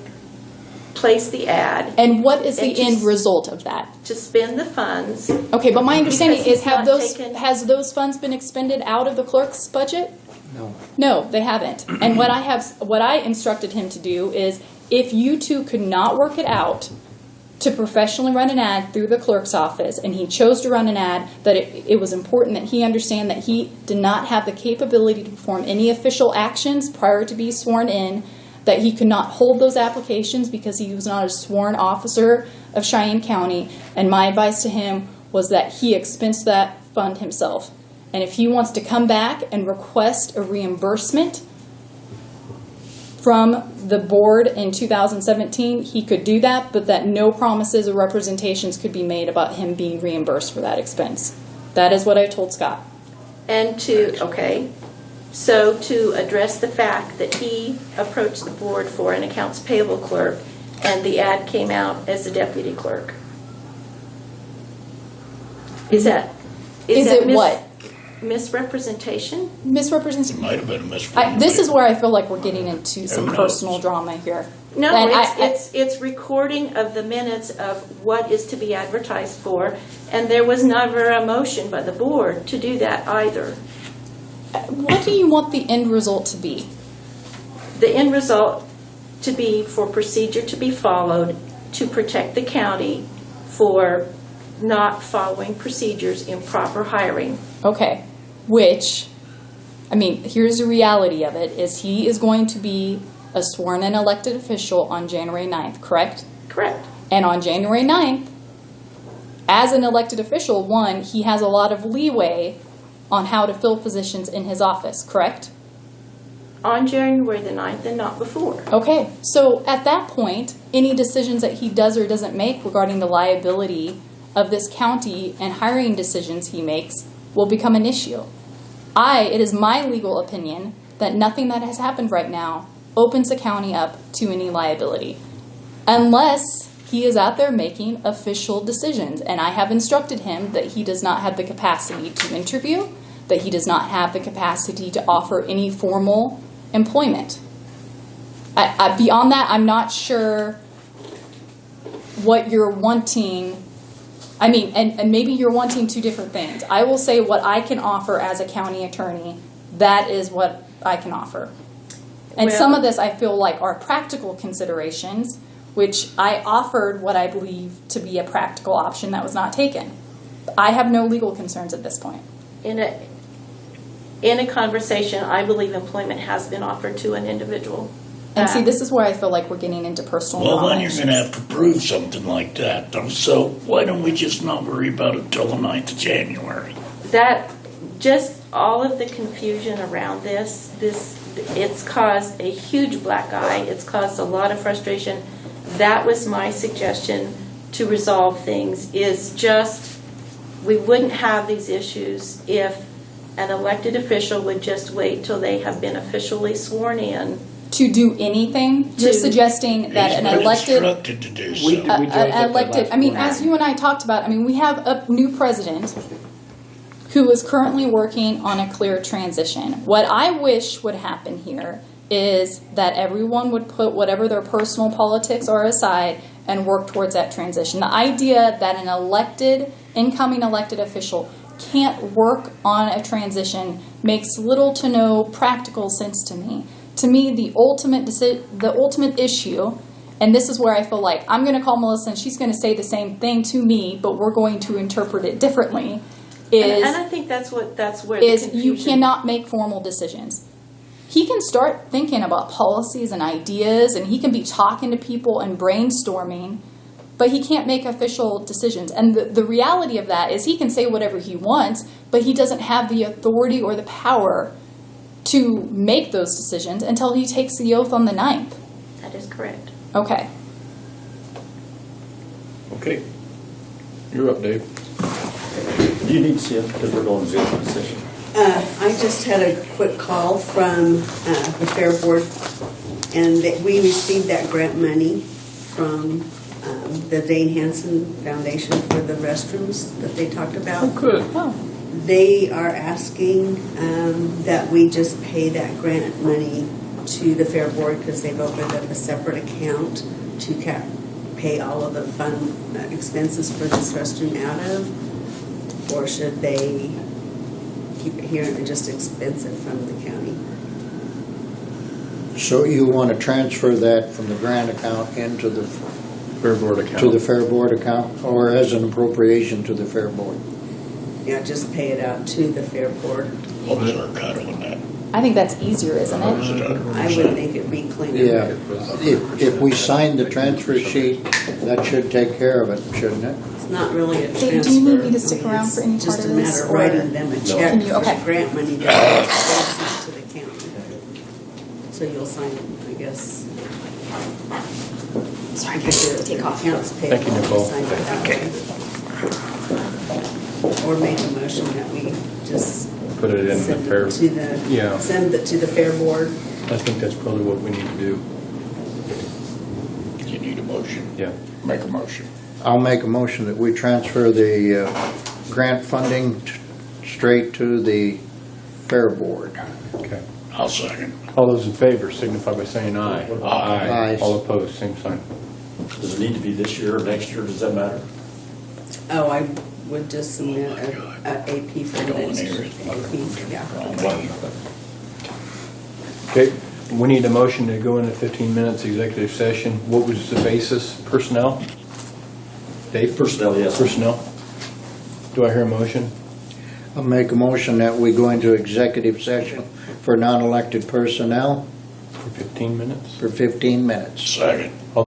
place the ad.
And what is the
and
end result of that?
To spend the funds.
Okay, but my understanding
Because
is
he's not
has those funds been expended out of the clerk's budget?
No.
No, they haven't. And what I instructed him to do is, if you two could not work it out to professionally run an ad through the clerk's office, and he chose to run an ad, that it was important that he understand that he did not have the capability to perform any official actions prior to being sworn in, that he could not hold those applications because he was not a sworn officer of Cheyenne County, and my advice to him was that he expense that fund himself. And if he wants to come back and request a reimbursement from the board in 2017, he could do that, but that no promises or representations could be made about him being reimbursed for that expense. That is what I told Scott.
And so to address the fact that he approached the board for an accounts payable clerk and the ad came out as a deputy clerk. Is that
what?
Misrepresentation?
Misrepresentation?
Might have been a misrepresentation.
This is where I feel like we're getting into some
Who knows?
personal drama here.
No,
And
it's recording of the minutes of what is to be advertised for, and there was never a motion by the board to do that either.
What do you want the end result to be?
The end result to be for procedure to be followed to protect the county for not following procedures in proper hiring.
Okay, which, I mean, here's the reality of it, is he is going to be a sworn and elected official on January 9th, correct?
Correct.
And on January 9th, as an elected official, one, he has a lot of leeway on how to fill positions in his office, correct?
On January the 9th and not before.
Okay, so at that point, any decisions that he does or doesn't make regarding the liability of this county and hiring decisions he makes will become an issue. It is my legal opinion that nothing that has happened right now opens the county up to any liability, unless he is out there making official decisions. And I have instructed him that he does not have the capacity to interview, that he does not have the capacity to offer any formal employment. Beyond that, I'm not sure what you're wanting. I mean, and maybe you're wanting two different things. I will say what I can offer as a county attorney, that is what I can offer. And some of this I feel like are practical considerations, which I offered what I believe to be a practical option that was not taken. I have no legal concerns at this point.
In a conversation, I believe employment has been offered to an individual.
And see, this is where I feel like we're getting into personal
Well,
knowledge.
then you're going to have to prove something like that, though. So why don't we just not worry about it till the 9th of January?
That, just all of the confusion around this, it's caused a huge black eye. It's caused a lot of frustration. That was my suggestion to resolve things, is just, we wouldn't have these issues if an elected official would just wait till they have been officially sworn in.
To do anything? You're suggesting that
He's
an
been
elected...
instructed to do so.
elected, I mean, as you and I talked about, I mean, we have a new president who is currently working on a clear transition. What I wish would happen here is that everyone would put whatever their personal politics are aside and work towards that transition. The idea that an incoming elected official can't work on a transition makes little to no practical sense to me. To me, the ultimate issue, and this is where I feel like I'm going to call Melissa and she's going to say the same thing to me, but we're going to interpret it differently, is...
And I think that's where the confusion...
You cannot make formal decisions. He can start thinking about policies and ideas, and he can be talking to people and brainstorming, but he can't make official decisions. And the reality of that is he can say whatever he wants, but he doesn't have the authority or the power to make those decisions until he takes the oath on the 9th.
That is correct.
Okay.
Okay. You're up, Dave.
You need to see it because we're going to executive session.
I just had a quick call from the Fair Board, and that we received that grant money from the Dane Hansen Foundation for the restrooms that they talked about.
Oh, good.
They are asking that we just pay that grant money to the Fair Board because they've opened up a separate account to pay all of the fund expenses for this restroom out of, or should they keep it here and just expense it from the county?
So you want to transfer that from the grant account into the
Fair Board account.
To the Fair Board account, or as an appropriation to the Fair Board?
Yeah, just pay it out to the Fair Board.
What was our cut on that?
I think that's easier, isn't it?
I would think it'd be cleaner.
Yeah, if we sign the transfer sheet, that should take care of it, shouldn't it?
It's not really a transfer.
Dave, do you need me to stick around
It's
for any part
just
of
a
this,
matter of
or-
writing them a check
Can you-
for
okay.
grant money that goes to the county. So you'll sign it, I guess.
Sorry,
Get your
take off.
accounts payable.
Thank you, Nicole.
Sign it that way. Or make a motion that we just
Put it in the
send
fair.
it to the,
Yeah.
send it to the fair board.
I think that's probably what we need to do.
You need a motion.
Yeah.
Make a motion.
I'll make a motion that we transfer the grant funding straight to the fair board.
Okay.
I'll second.
All those in favor signify by saying aye.
Aye.
All opposed, same sign.
Does it need to be this year or next year? Does that matter?
Oh, I would just submit a AP for the next year. AP, yeah.
Okay, we need a motion to go into 15 minutes executive session. What was the basis? Personnel? Dave?
Personnel, yes.
Personnel. Do I hear a motion?
I'll make a motion that we go into executive session for non-elected personnel
For 15 minutes?
for 15 minutes.
Second.